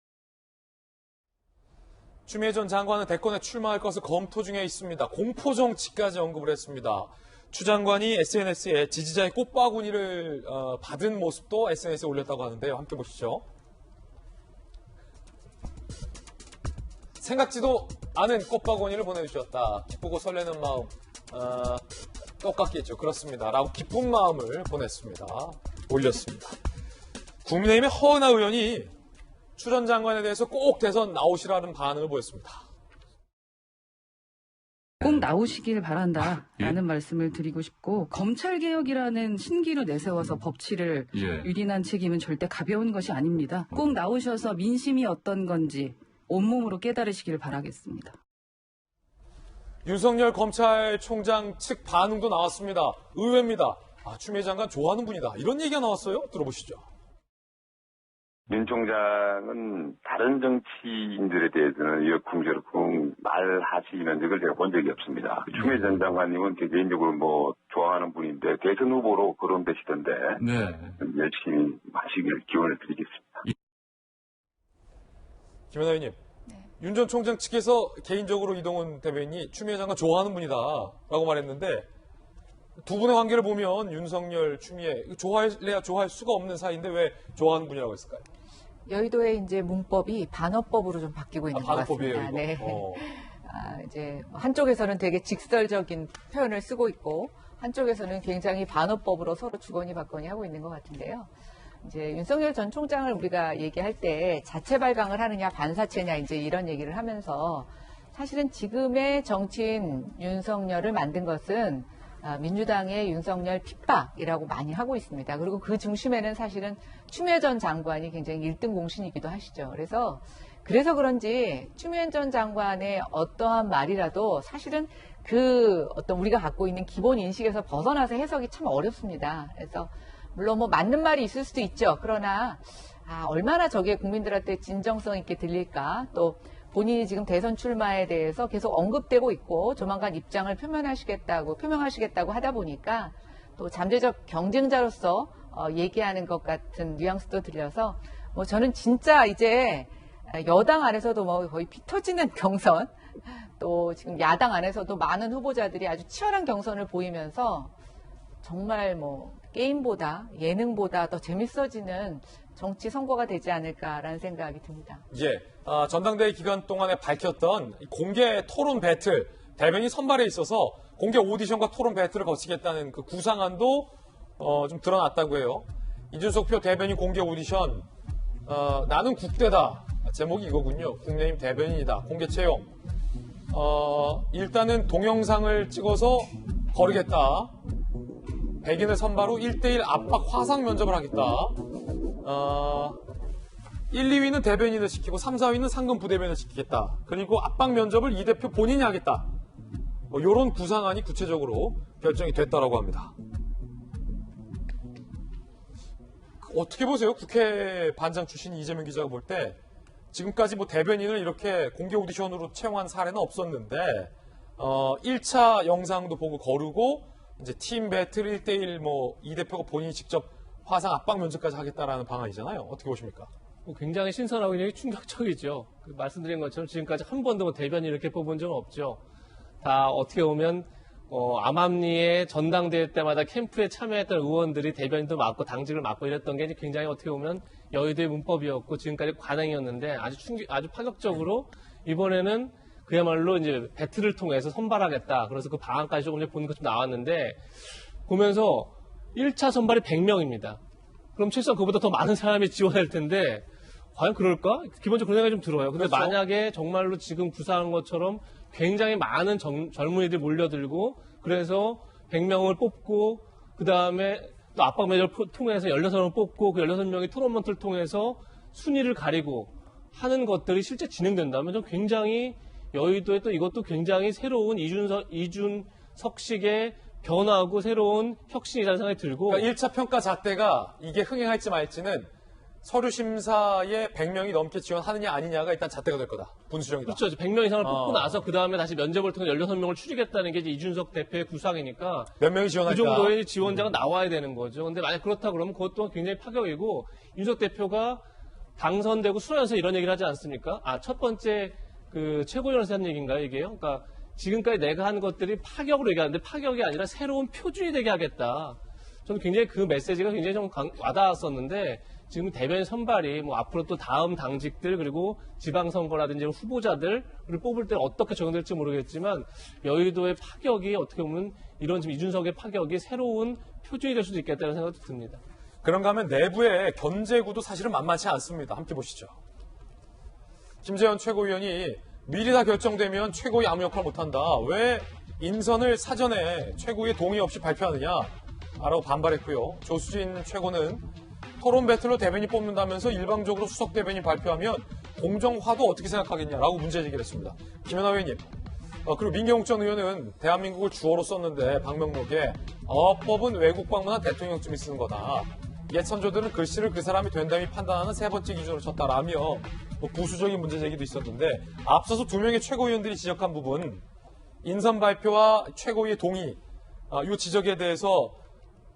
추미애 전 장관은 대권에 출마할 것을 검토 중에 있습니다. 공포정치까지 언급을 했습니다. 추 장관이 SNS에 지지자의 꽃바구니를 받은 모습도 SNS에 올렸다고 하는데요. 함께 보시죠. 생각지도 않은 꽃바구니를 보내주셨다. 기쁘고 설레는 마음. 똑같겠죠. 그렇습니다. 라고 기쁜 마음을 보냈습니다. 올렸습니다. 국민의힘의 허은하 의원이 추 전 장관에 대해서 꼭 대선 나오시라는 반응을 보였습니다. 꼭 나오시길 바란다라는 말씀을 드리고 싶고, 검찰개혁이라는 신기루 내세워서 법치를 유린한 책임은 절대 가벼운 것이 아닙니다. 꼭 나오셔서 민심이 어떤 건지 온몸으로 깨달으시길 바라겠습니다. 윤석열 검찰총장 측 반응도 나왔습니다. 의외입니다. 추미애 장관 좋아하는 분이다. 이런 얘기가 나왔어요. 들어보시죠. 윤 총장은 다른 정치인들에 대해서는 역풍저렇풍 말하시는 적을 제가 본 적이 없습니다. 추미애 전 장관님은 개인적으로 뭐 좋아하는 분인데 대선 후보로 거론되시던데 열심히 하시길 기원을 드리겠습니다. 김연아 의원님, 윤 전 총장 측에서 개인적으로 이동훈 대변인이 추미애 장관 좋아하는 분이다 라고 말했는데, 두 분의 관계를 보면 윤석열, 추미애 좋아해야 좋아할 수가 없는 사이인데 왜 좋아하는 분이라고 했을까요? 여의도의 이제 문법이 반어법으로 좀 바뀌고 있는 것 반어법이에요, 같습니다. 네. 이거? 이제 한쪽에서는 되게 직설적인 표현을 쓰고 있고, 한쪽에서는 굉장히 반어법으로 서로 주거니 받거니 하고 있는 것 같은데요. 이제 윤석열 전 총장을 우리가 얘기할 때 자체 발광을 하느냐 반사체냐 이제 이런 얘기를 하면서, 사실은 지금의 정치인 윤석열을 만든 것은 민주당의 윤석열 핍박이라고 많이 하고 있습니다. 그리고 그 중심에는 사실은 추미애 전 장관이 굉장히 1등 공신이기도 하시죠. 그래서 그런지 추미애 전 장관의 어떠한 말이라도 사실은 그 어떤 우리가 갖고 있는 기본 인식에서 벗어나서 해석이 참 어렵습니다. 그래서 물론 뭐 맞는 말이 있을 수도 있죠. 그러나 얼마나 저게 국민들한테 진정성 있게 들릴까, 또 본인이 지금 대선 출마에 대해서 계속 언급되고 있고 조만간 입장을 표명하시겠다고 하다 보니까 또 잠재적 경쟁자로서 얘기하는 것 같은 뉘앙스도 들려서, 뭐 저는 진짜 이제 여당 안에서도 뭐 거의 피 터지는 경선, 또 지금 야당 안에서도 많은 후보자들이 아주 치열한 경선을 보이면서 정말 뭐 게임보다 예능보다 더 재밌어지는 정치 선거가 되지 않을까라는 생각이 듭니다. 전당대회 기간 동안에 밝혔던 공개 토론 배틀, 대변인 선발에 있어서 공개 오디션과 토론 배틀을 거치겠다는 그 구상안도 좀 드러났다고 해요. 이준석 표 대변인 공개 오디션, 나는 국대다. 제목이 이거군요. 국민의힘 대변인이다. 공개 채용. 일단은 동영상을 찍어서 거르겠다. 백인을 선발 후 1대1 압박 화상 면접을 하겠다. 1, 2위는 대변인을 시키고 3, 4위는 상근 부대변인을 시키겠다. 그리고 압박 면접을 이 대표 본인이 하겠다. 이런 구상안이 구체적으로 결정이 됐다라고 합니다. 어떻게 보세요? 국회 반장 출신 이재명 기자가 볼 때 지금까지 뭐 대변인을 이렇게 공개 오디션으로 채용한 사례는 없었는데 1차 영상도 보고 거르고 이제 팀 배틀 1대1 뭐 이 대표가 본인이 직접 화상 압박 면접까지 하겠다라는 방안이잖아요. 어떻게 보십니까? 굉장히 신선하고 굉장히 충격적이죠. 말씀드린 것처럼 지금까지 한 번도 뭐 대변인 이렇게 뽑은 적은 없죠. 다 어떻게 보면 암암리의 전당대회 때마다 캠프에 참여했던 의원들이 대변인도 맡고 당직을 맡고 이랬던 게 굉장히 어떻게 보면 여의도의 문법이었고 지금까지 관행이었는데 아주 파격적으로 이번에는 그야말로 이제 배틀을 통해서 선발하겠다. 그래서 그 방안까지 조금 보는 것 좀 나왔는데 보면서 1차 선발이 100명입니다. 그럼 최소한 그보다 더 많은 사람이 지원할 텐데 과연 그럴까? 기본적으로 그런 생각이 좀 들어요. 근데 그렇죠. 만약에 정말로 지금 구상한 것처럼 굉장히 많은 젊은이들이 몰려들고 그래서 100명을 뽑고 그 다음에 또 압박 매저를 통해서 16명을 뽑고 그 16명이 토너먼트를 통해서 순위를 가리고 하는 것들이 실제 진행된다면 좀 굉장히 여의도에 또 이것도 굉장히 새로운 이준석식의 변화하고 새로운 혁신이라는 생각이 들고. 그러니까 1차 평가 잣대가 이게 흥행할지 말지는 서류 심사에 100명이 넘게 지원하느냐 아니냐가 일단 잣대가 될 거다. 분수령이다. 그렇죠. 100명 이상을 뽑고 나서 그 다음에 다시 면접을 통해 16명을 추리겠다는 게 이제 이준석 대표의 구상이니까. 몇 명이 지원할까? 그 정도의 지원자가 나와야 되는 거죠. 근데 만약 그렇다 그러면 그것도 굉장히 파격이고 이준석 대표가 당선되고 수련해서 이런 얘기를 하지 않습니까? 첫 번째 그 최고위원회에서 한 얘기인가요, 이게요? 그러니까 지금까지 내가 한 것들이 파격으로 얘기하는데 파격이 아니라 새로운 표준이 되게 하겠다. 저는 굉장히 그 메시지가 굉장히 좀 와닿았었는데 지금 대변인 선발이 뭐 앞으로 또 다음 당직들 그리고 지방선거라든지 후보자들을 뽑을 때 어떻게 적용될지 모르겠지만 여의도의 파격이 어떻게 보면 이런 지금 이준석의 파격이 새로운 표준이 될 수도 있겠다는 생각도 듭니다. 그런가 하면 내부의 견제구도 사실은 만만치 않습니다. 함께 보시죠. 김재현 최고위원이 미리 다 결정되면 최고위 아무 역할 못한다. 왜 인선을 사전에 최고위의 동의 없이 발표하느냐? 라고 반발했고요. 조수진 최고는 토론 배틀로 대변인 뽑는다면서 일방적으로 수석 대변인 발표하면 공정화도 어떻게 생각하겠냐라고 문제제기를 했습니다. 김연아 의원님. 그리고 민경욱 전 의원은 대한민국을 주어로 썼는데 방명록에 법은 외국 방문한 대통령쯤이 쓰는 거다. 옛 선조들은 글씨를 그 사람이 된다며 판단하는 세 번째 기준으로 쳤다라며 부수적인 문제 제기도 있었는데 앞서서 두 명의 최고위원들이 지적한 부분 인선 발표와 최고위의 동의 이 지적에 대해서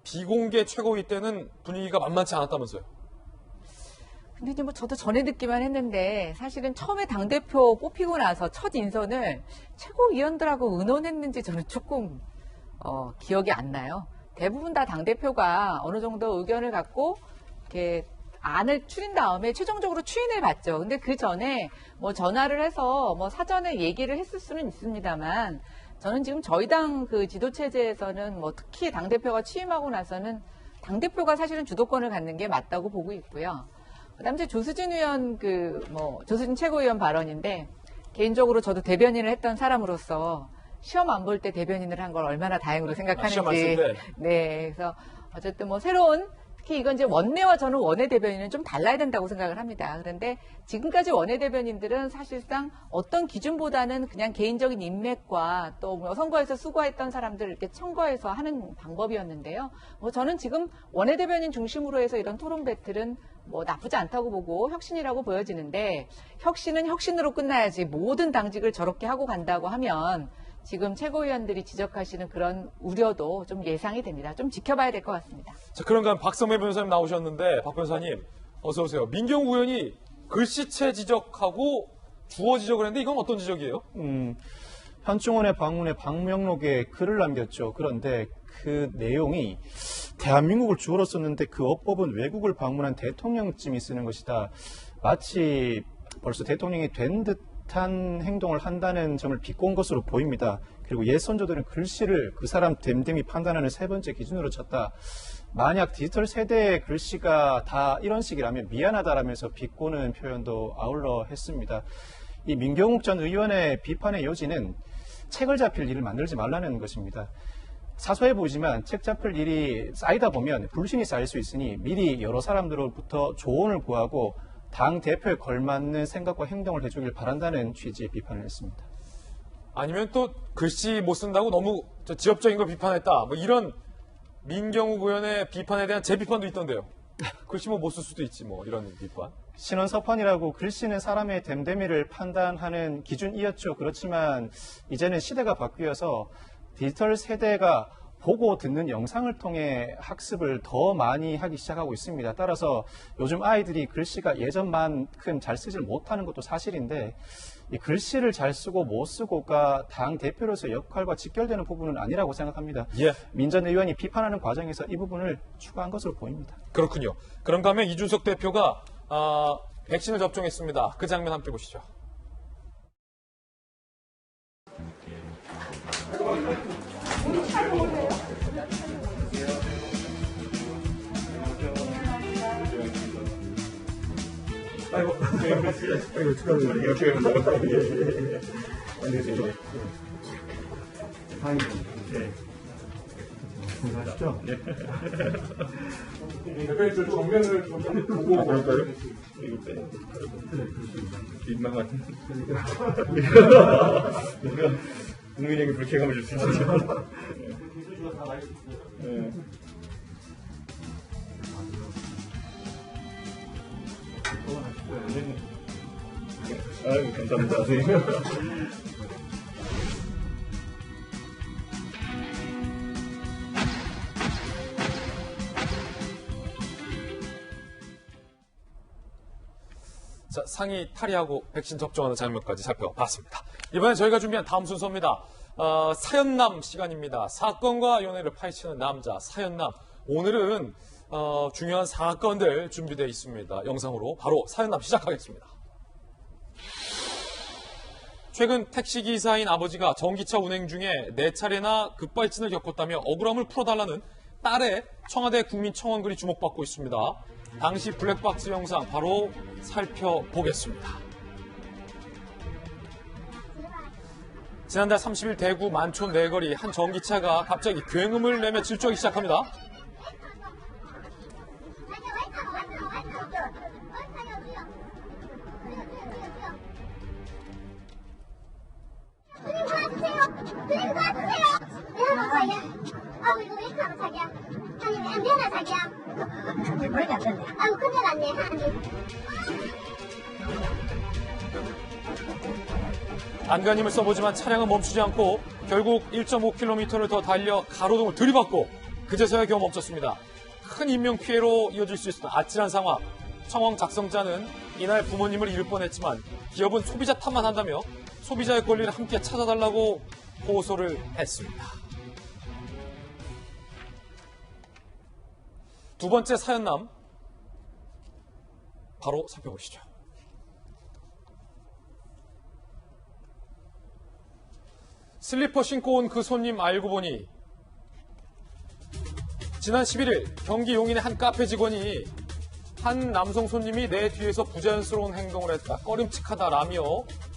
비공개 최고위 때는 분위기가 만만치 않았다면서요. 근데 이제 뭐 저도 전에 듣기만 했는데 사실은 처음에 당대표 뽑히고 나서 첫 인선을 최고위원들하고 의논했는지 저는 조금 기억이 안 나요. 대부분 다 당대표가 어느 정도 의견을 갖고 이렇게 안을 추린 다음에 최종적으로 추인을 받죠. 근데 그 전에 뭐 전화를 해서 뭐 사전에 얘기를 했을 수는 있습니다만 저는 지금 저희 당 그 지도체제에서는 뭐 특히 당대표가 취임하고 나서는 당대표가 사실은 주도권을 갖는 게 맞다고 보고 있고요. 그다음에 이제 조수진 의원 조수진 최고위원 발언인데 개인적으로 저도 대변인을 했던 사람으로서 시험 안 볼 때 대변인을 한 걸 얼마나 다행으로 생각하는지. 시험 안 쓸 때. 네. 그래서 어쨌든 뭐 새로운 특히 이건 이제 원내와 저는 원내대변인은 좀 달라야 된다고 생각을 합니다. 그런데 지금까지 원내대변인들은 사실상 어떤 기준보다는 그냥 개인적인 인맥과 또 뭐 선거에서 수고했던 사람들을 이렇게 청거해서 하는 방법이었는데요. 뭐 저는 지금 원내대변인 중심으로 해서 이런 토론 배틀은 뭐 나쁘지 않다고 보고 혁신이라고 보여지는데 혁신은 혁신으로 끝나야지 모든 당직을 저렇게 하고 간다고 하면 지금 최고위원들이 지적하시는 그런 우려도 좀 예상이 됩니다. 좀 지켜봐야 될 것 같습니다. 자, 그런가 하면 박성배 변호사님 나오셨는데 박 변호사님 어서 오세요. 민경욱 의원이 글씨체 지적하고 주어 지적을 했는데 이건 어떤 지적이에요? 현충원의 방문에 방명록에 글을 남겼죠. 그런데 그 내용이 대한민국을 주어로 썼는데 그 어법은 외국을 방문한 대통령쯤이 쓰는 것이다. 마치 벌써 대통령이 된 듯한 행동을 한다는 점을 비꼰 것으로 보입니다. 그리고 옛 선조들은 글씨를 그 사람 됨됨이 판단하는 세 번째 기준으로 쳤다. 만약 디지털 세대의 글씨가 다 이런 식이라면 미안하다라면서 비꼬는 표현도 아울러 했습니다. 이 민경욱 전 의원의 비판의 요지는 책을 잡힐 일을 만들지 말라는 것입니다. 사소해 보이지만 책 잡힐 일이 쌓이다 보면 불신이 쌓일 수 있으니 미리 여러 사람들로부터 조언을 구하고 당 대표에 걸맞는 생각과 행동을 해주길 바란다는 취지의 비판을 했습니다. 아니면 또 글씨 못 쓴다고 너무 지엽적인 걸 비판했다. 뭐 이런 민경욱 의원의 비판에 대한 재비판도 있던데요. 글씨 뭐 못 쓸 수도 있지 뭐 이런 비판. 신원서판이라고 글씨는 사람의 됨됨이를 판단하는 기준이었죠. 그렇지만 이제는 시대가 바뀌어서 디지털 세대가 보고 듣는 영상을 통해 학습을 더 많이 하기 시작하고 있습니다. 따라서 요즘 아이들이 글씨가 예전만큼 잘 쓰질 못하는 것도 사실인데 이 글씨를 잘 쓰고 못 쓰고가 당 대표로서 역할과 직결되는 부분은 아니라고 생각합니다. 예. 민 전 의원이 비판하는 과정에서 이 부분을 추가한 것으로 보입니다. 그렇군요. 그런가 하면 이준석 대표가 백신을 접종했습니다. 그 장면 함께 보시죠. 아이고, 축하드립니다. 이렇게 하시죠? 대표님 저 정면을 좀 보고 그럴까요? 이거 빼. 민망한. 국민에게 불쾌감을 줄 수 있죠. 네. 아유, 감사합니다. 자, 상의 탈의하고 백신 접종하는 장면까지 살펴봤습니다. 이번에 저희가 준비한 다음 순서입니다. 사연남 시간입니다. 사건과 연애를 파헤치는 남자 사연남. 오늘은 중요한 사건들 준비되어 있습니다. 영상으로 바로 사연남 시작하겠습니다. 최근 택시기사인 아버지가 전기차 운행 중에 4차례나 급발진을 겪었다며 억울함을 풀어달라는 딸의 청와대 국민청원글이 주목받고 있습니다. 당시 블랙박스 영상 바로 살펴보겠습니다. 지난달 30일 대구 만촌 내거리 한 전기차가 갑자기 굉음을 내며 질주하기 시작합니다. 안간힘을 써보지만 차량은 멈추지 않고 결국 1.5km를 더 달려 가로등을 들이받고 그제서야 겨우 멈췄습니다. 큰 인명피해로 이어질 수 있었던 아찔한 상황. 청원 작성자는 이날 부모님을 잃을 뻔했지만 기업은 소비자 탓만 한다며 소비자의 권리를 함께 찾아달라고 호소를 했습니다. 두 번째 사연남 바로 살펴보시죠. 슬리퍼 신고 온 그 손님 알고 보니 지난 11일 경기 용인의 한 카페 직원이 한 남성 손님이 내 뒤에서 부자연스러운 행동을 했다, 꺼림칙하다라며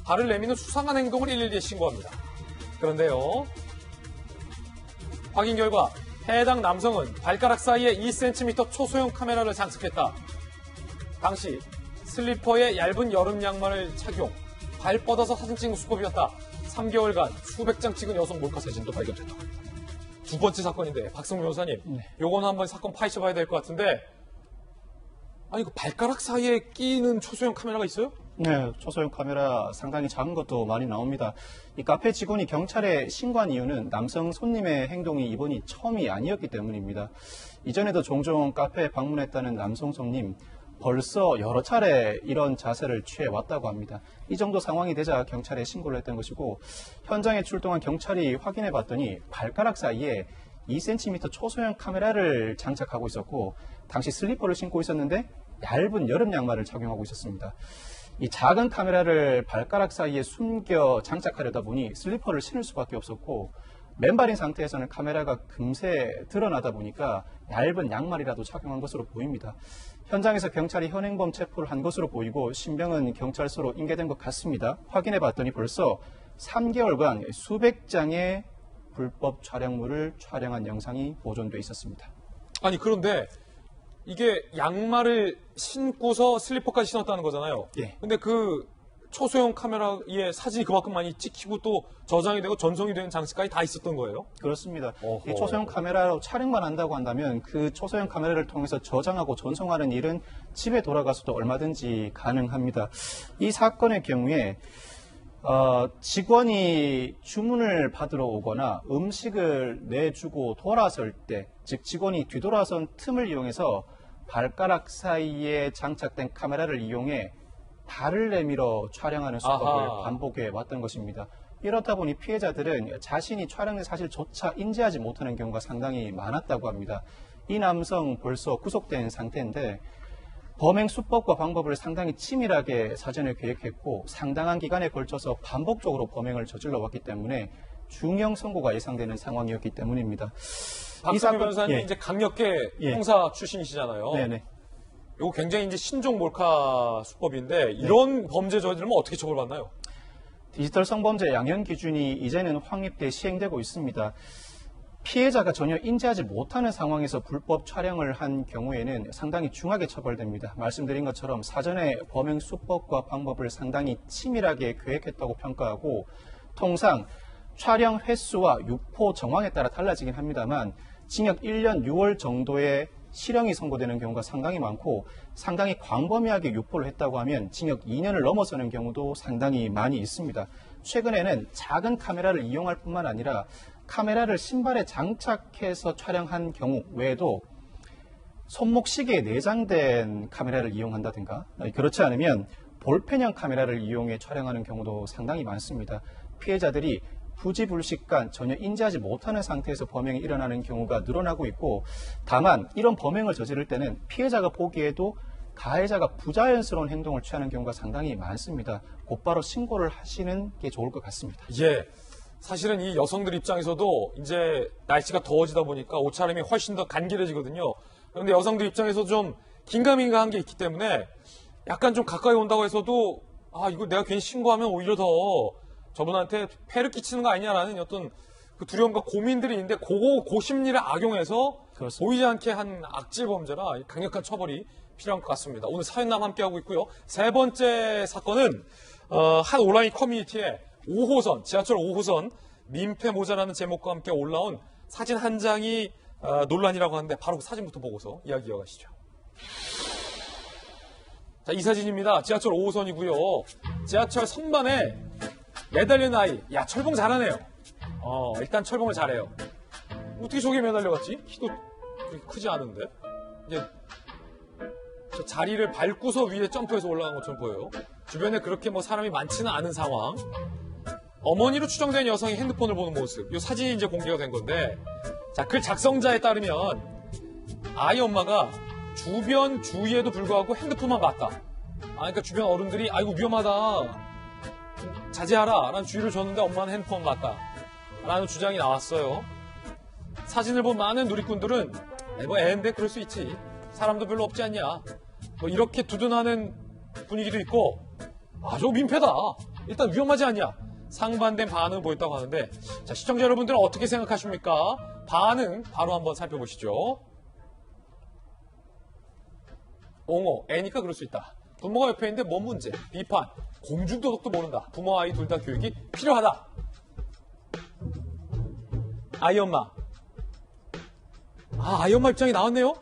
발을 내미는 수상한 행동을 112에 신고합니다. 그런데요, 확인 결과 해당 남성은 발가락 사이에 2cm 초소형 카메라를 장착했다. 당시 슬리퍼에 얇은 여름 양말을 착용, 발 뻗어서 사진 찍는 수법이었다. 3개월간 수백 장 찍은 여성 몰카 사진도 발견됐다고 합니다. 두 번째 사건인데 박성민 변호사님, 요거는 한번 사건 파헤쳐봐야 될 것 같은데, 아니 그 발가락 사이에 끼는 초소형 카메라가 있어요? 네, 초소형 카메라 상당히 작은 것도 많이 나옵니다. 이 카페 직원이 경찰에 신고한 이유는 남성 손님의 행동이 이번이 처음이 아니었기 때문입니다. 이전에도 종종 카페에 방문했다는 남성 손님, 벌써 여러 차례 이런 자세를 취해왔다고 합니다. 이 정도 상황이 되자 경찰에 신고를 했던 것이고, 현장에 출동한 경찰이 확인해 봤더니 발가락 사이에 2cm 초소형 카메라를 장착하고 있었고, 당시 슬리퍼를 신고 있었는데 얇은 여름 양말을 착용하고 있었습니다. 이 작은 카메라를 발가락 사이에 숨겨 장착하려다 보니 슬리퍼를 신을 수밖에 없었고, 맨발인 상태에서는 카메라가 금세 드러나다 보니까 얇은 양말이라도 착용한 것으로 보입니다. 현장에서 경찰이 현행범 체포를 한 것으로 보이고 신병은 경찰서로 인계된 것 같습니다. 확인해 봤더니 벌써 3개월간 수백 장의 불법 촬영물을 촬영한 영상이 보존돼 있었습니다. 아니 그런데 이게 양말을 신고서 슬리퍼까지 신었다는 거잖아요. 예. 근데 그 초소형 카메라에 사진이 그만큼 많이 찍히고 또 저장이 되고 전송이 되는 장치까지 다 있었던 거예요? 그렇습니다. 어허. 이 초소형 카메라로 촬영만 한다고 한다면 그 초소형 카메라를 통해서 저장하고 전송하는 일은 집에 돌아가서도 얼마든지 가능합니다. 이 사건의 경우에 직원이 주문을 받으러 오거나 음식을 내주고 돌아설 때, 즉 직원이 뒤돌아선 틈을 이용해서 발가락 사이에 장착된 카메라를 이용해 발을 내밀어 촬영하는 수법을 반복해 왔던 것입니다. 이렇다 보니 피해자들은 자신이 촬영된 사실조차 인지하지 못하는 경우가 상당히 많았다고 합니다. 이 남성 벌써 구속된 상태인데 범행 수법과 방법을 상당히 치밀하게 사전에 계획했고 상당한 기간에 걸쳐서 반복적으로 범행을 저질러 왔기 때문에 중형 선고가 예상되는 상황이었기 때문입니다. 박성민 변호사님 이제 강력계 형사 출신이시잖아요. 네네. 이거 굉장히 이제 신종 몰카 수법인데 이런 범죄 저지르면 어떻게 처벌받나요? 디지털 성범죄 양형 기준이 이제는 확립돼 시행되고 있습니다. 피해자가 전혀 인지하지 못하는 상황에서 불법 촬영을 한 경우에는 상당히 중하게 처벌됩니다. 말씀드린 것처럼 사전에 범행 수법과 방법을 상당히 치밀하게 계획했다고 평가하고, 통상 촬영 횟수와 유포 정황에 따라 달라지긴 합니다만 징역 1년 6월 정도의 실형이 선고되는 경우가 상당히 많고, 상당히 광범위하게 유포를 했다고 하면 징역 2년을 넘어서는 경우도 상당히 많이 있습니다. 최근에는 작은 카메라를 이용할 뿐만 아니라 카메라를 신발에 장착해서 촬영한 경우 외에도 손목 시계에 내장된 카메라를 이용한다든가, 그렇지 않으면 볼펜형 카메라를 이용해 촬영하는 경우도 상당히 많습니다. 피해자들이 부지불식간 전혀 인지하지 못하는 상태에서 범행이 일어나는 경우가 늘어나고 있고, 다만 이런 범행을 저지를 때는 피해자가 보기에도 가해자가 부자연스러운 행동을 취하는 경우가 상당히 많습니다. 곧바로 신고를 하시는 게 좋을 것 같습니다. 예. 사실은 이 여성들 입장에서도 이제 날씨가 더워지다 보니까 옷차림이 훨씬 더 간결해지거든요. 그런데 여성들 입장에서 좀 긴가민가한 게 있기 때문에 약간 좀 가까이 온다고 해서도 이거 내가 괜히 신고하면 오히려 더 저분한테 폐를 끼치는 거 아니냐라는 어떤 그 두려움과 고민들이 있는데 그 심리를 악용해서 그렇습니다. 보이지 않게 한 악질 범죄라 강력한 처벌이 필요한 것 같습니다. 오늘 사연남 함께하고 있고요. 세 번째 사건은 한 온라인 커뮤니티에 5호선, 지하철 5호선 민폐 모자라는 제목과 함께 올라온 사진 한 장이 논란이라고 하는데 바로 그 사진부터 보고서 이야기 이어가시죠. 자, 이 사진입니다. 지하철 5호선이고요. 지하철 선반에 매달린 아이. 야, 철봉 잘하네요. 일단 철봉을 잘해요. 어떻게 저기에 매달려갔지? 키도 크지 않은데. 이제 저 자리를 밟고서 위에 점프해서 올라간 것처럼 보여요. 주변에 그렇게 뭐 사람이 많지는 않은 상황. 어머니로 추정된 여성이 핸드폰을 보는 모습. 이 사진이 이제 공개가 된 건데, 자, 글 작성자에 따르면 아이 엄마가 주변 주의에도 불구하고 핸드폰만 봤다. 그러니까 주변 어른들이 아이고 위험하다, 자제하라 라는 주의를 줬는데 엄마는 핸드폰 봤다 라는 주장이 나왔어요. 사진을 본 많은 누리꾼들은 뭐 애인데 그럴 수 있지, 사람도 별로 없지 않냐, 뭐 이렇게 두둔하는 분위기도 있고, 저거 민폐다, 일단 위험하지 않냐, 상반된 반응을 보였다고 하는데, 자, 시청자 여러분들은 어떻게 생각하십니까? 반응 바로 한번 살펴보시죠. 옹호, 애니까 그럴 수 있다. 부모가 옆에 있는데 뭔 문제? 비판, 공중도덕도 모른다. 부모 아이 둘 다 교육이 필요하다. 아이 엄마. 아이 엄마 입장이 나왔네요.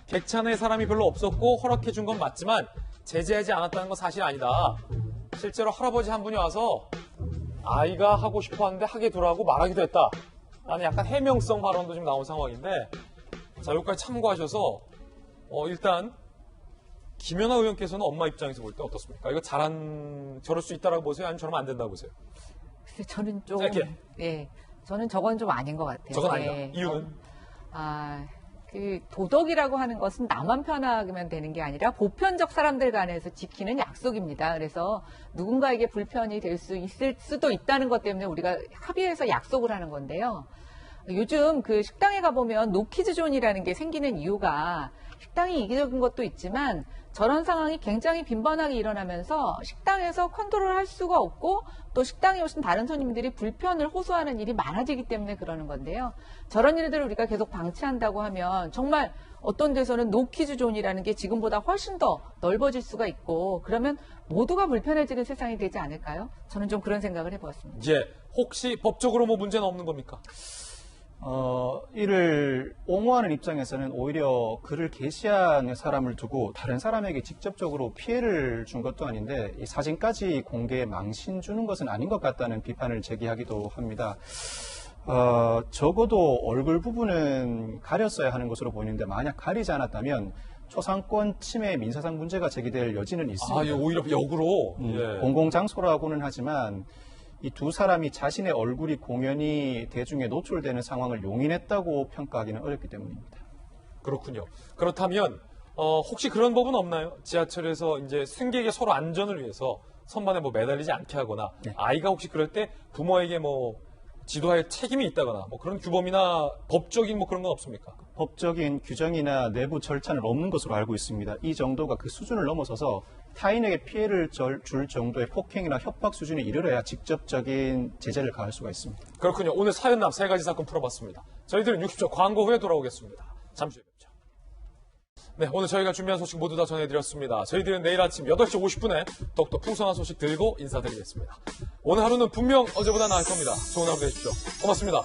객찬에 사람이 별로 없었고 허락해준 건 맞지만 제재하지 않았다는 건 사실 아니다. 실제로 할아버지 한 분이 와서 아이가 하고 싶어 하는데 하게 두라고 말하기도 했다. 라는 약간 해명성 발언도 지금 나온 상황인데, 자, 여기까지 참고하셔서 일단 김연아 의원께서는 엄마 입장에서 볼 때 어떻습니까? 이거 저럴 수 있다라고 보세요? 아니면 저러면 안 된다고 보세요? 글쎄, 저는 좀, 짧게. 예, 저는 저건 좀 아닌 것 같아요. 저건 아니다. 예. 이유는? 그 도덕이라고 하는 것은 나만 편하면 되는 게 아니라 보편적 사람들 간에서 지키는 약속입니다. 그래서 누군가에게 불편이 될 수 있을 수도 있다는 것 때문에 우리가 합의해서 약속을 하는 건데요. 요즘 그 식당에 가보면 노키즈존이라는 게 생기는 이유가 식당이 이기적인 것도 있지만 저런 상황이 굉장히 빈번하게 일어나면서 식당에서 컨트롤할 수가 없고 또 식당에 오신 다른 손님들이 불편을 호소하는 일이 많아지기 때문에 그러는 건데요. 저런 일들을 우리가 계속 방치한다고 하면 정말 어떤 데서는 노키즈존이라는 게 지금보다 훨씬 더 넓어질 수가 있고, 그러면 모두가 불편해지는 세상이 되지 않을까요? 저는 좀 그런 생각을 해보았습니다. 예, 혹시 법적으로 뭐 문제는 없는 겁니까? 이를 옹호하는 입장에서는 오히려 글을 게시한 사람을 두고 다른 사람에게 직접적으로 피해를 준 것도 아닌데 이 사진까지 공개에 망신 주는 것은 아닌 것 같다는 비판을 제기하기도 합니다. 적어도 얼굴 부분은 가렸어야 하는 것으로 보이는데 만약 가리지 않았다면 초상권 침해 민사상 문제가 제기될 여지는 있습니다. 오히려 역으로? 예. 공공장소라고는 하지만 이 두 사람이 자신의 얼굴이 공연히 대중에 노출되는 상황을 용인했다고 평가하기는 어렵기 때문입니다. 그렇군요. 그렇다면 혹시 그런 법은 없나요? 지하철에서 이제 승객의 서로 안전을 위해서 선반에 뭐 매달리지 않게 하거나, 네. 아이가 혹시 그럴 때 부모에게 뭐 지도할 책임이 있다거나 뭐 그런 규범이나 법적인 뭐 그런 건 없습니까? 법적인 규정이나 내부 절차는 없는 것으로 알고 있습니다. 이 정도가 그 수준을 넘어서서 타인에게 피해를 줄 정도의 폭행이나 협박 수준에 이르러야 직접적인 제재를 가할 수가 있습니다. 그렇군요. 오늘 사연남 세 가지 사건 풀어봤습니다. 저희들은 60초 광고 후에 돌아오겠습니다. 잠시 후에 뵙죠. 네, 오늘 저희가 준비한 소식 모두 다 전해드렸습니다. 저희들은 내일 아침 8시 50분에 더욱더 풍성한 소식 들고 인사드리겠습니다. 오늘 하루는 분명 어제보다 나을 겁니다. 좋은 하루 되십시오. 고맙습니다.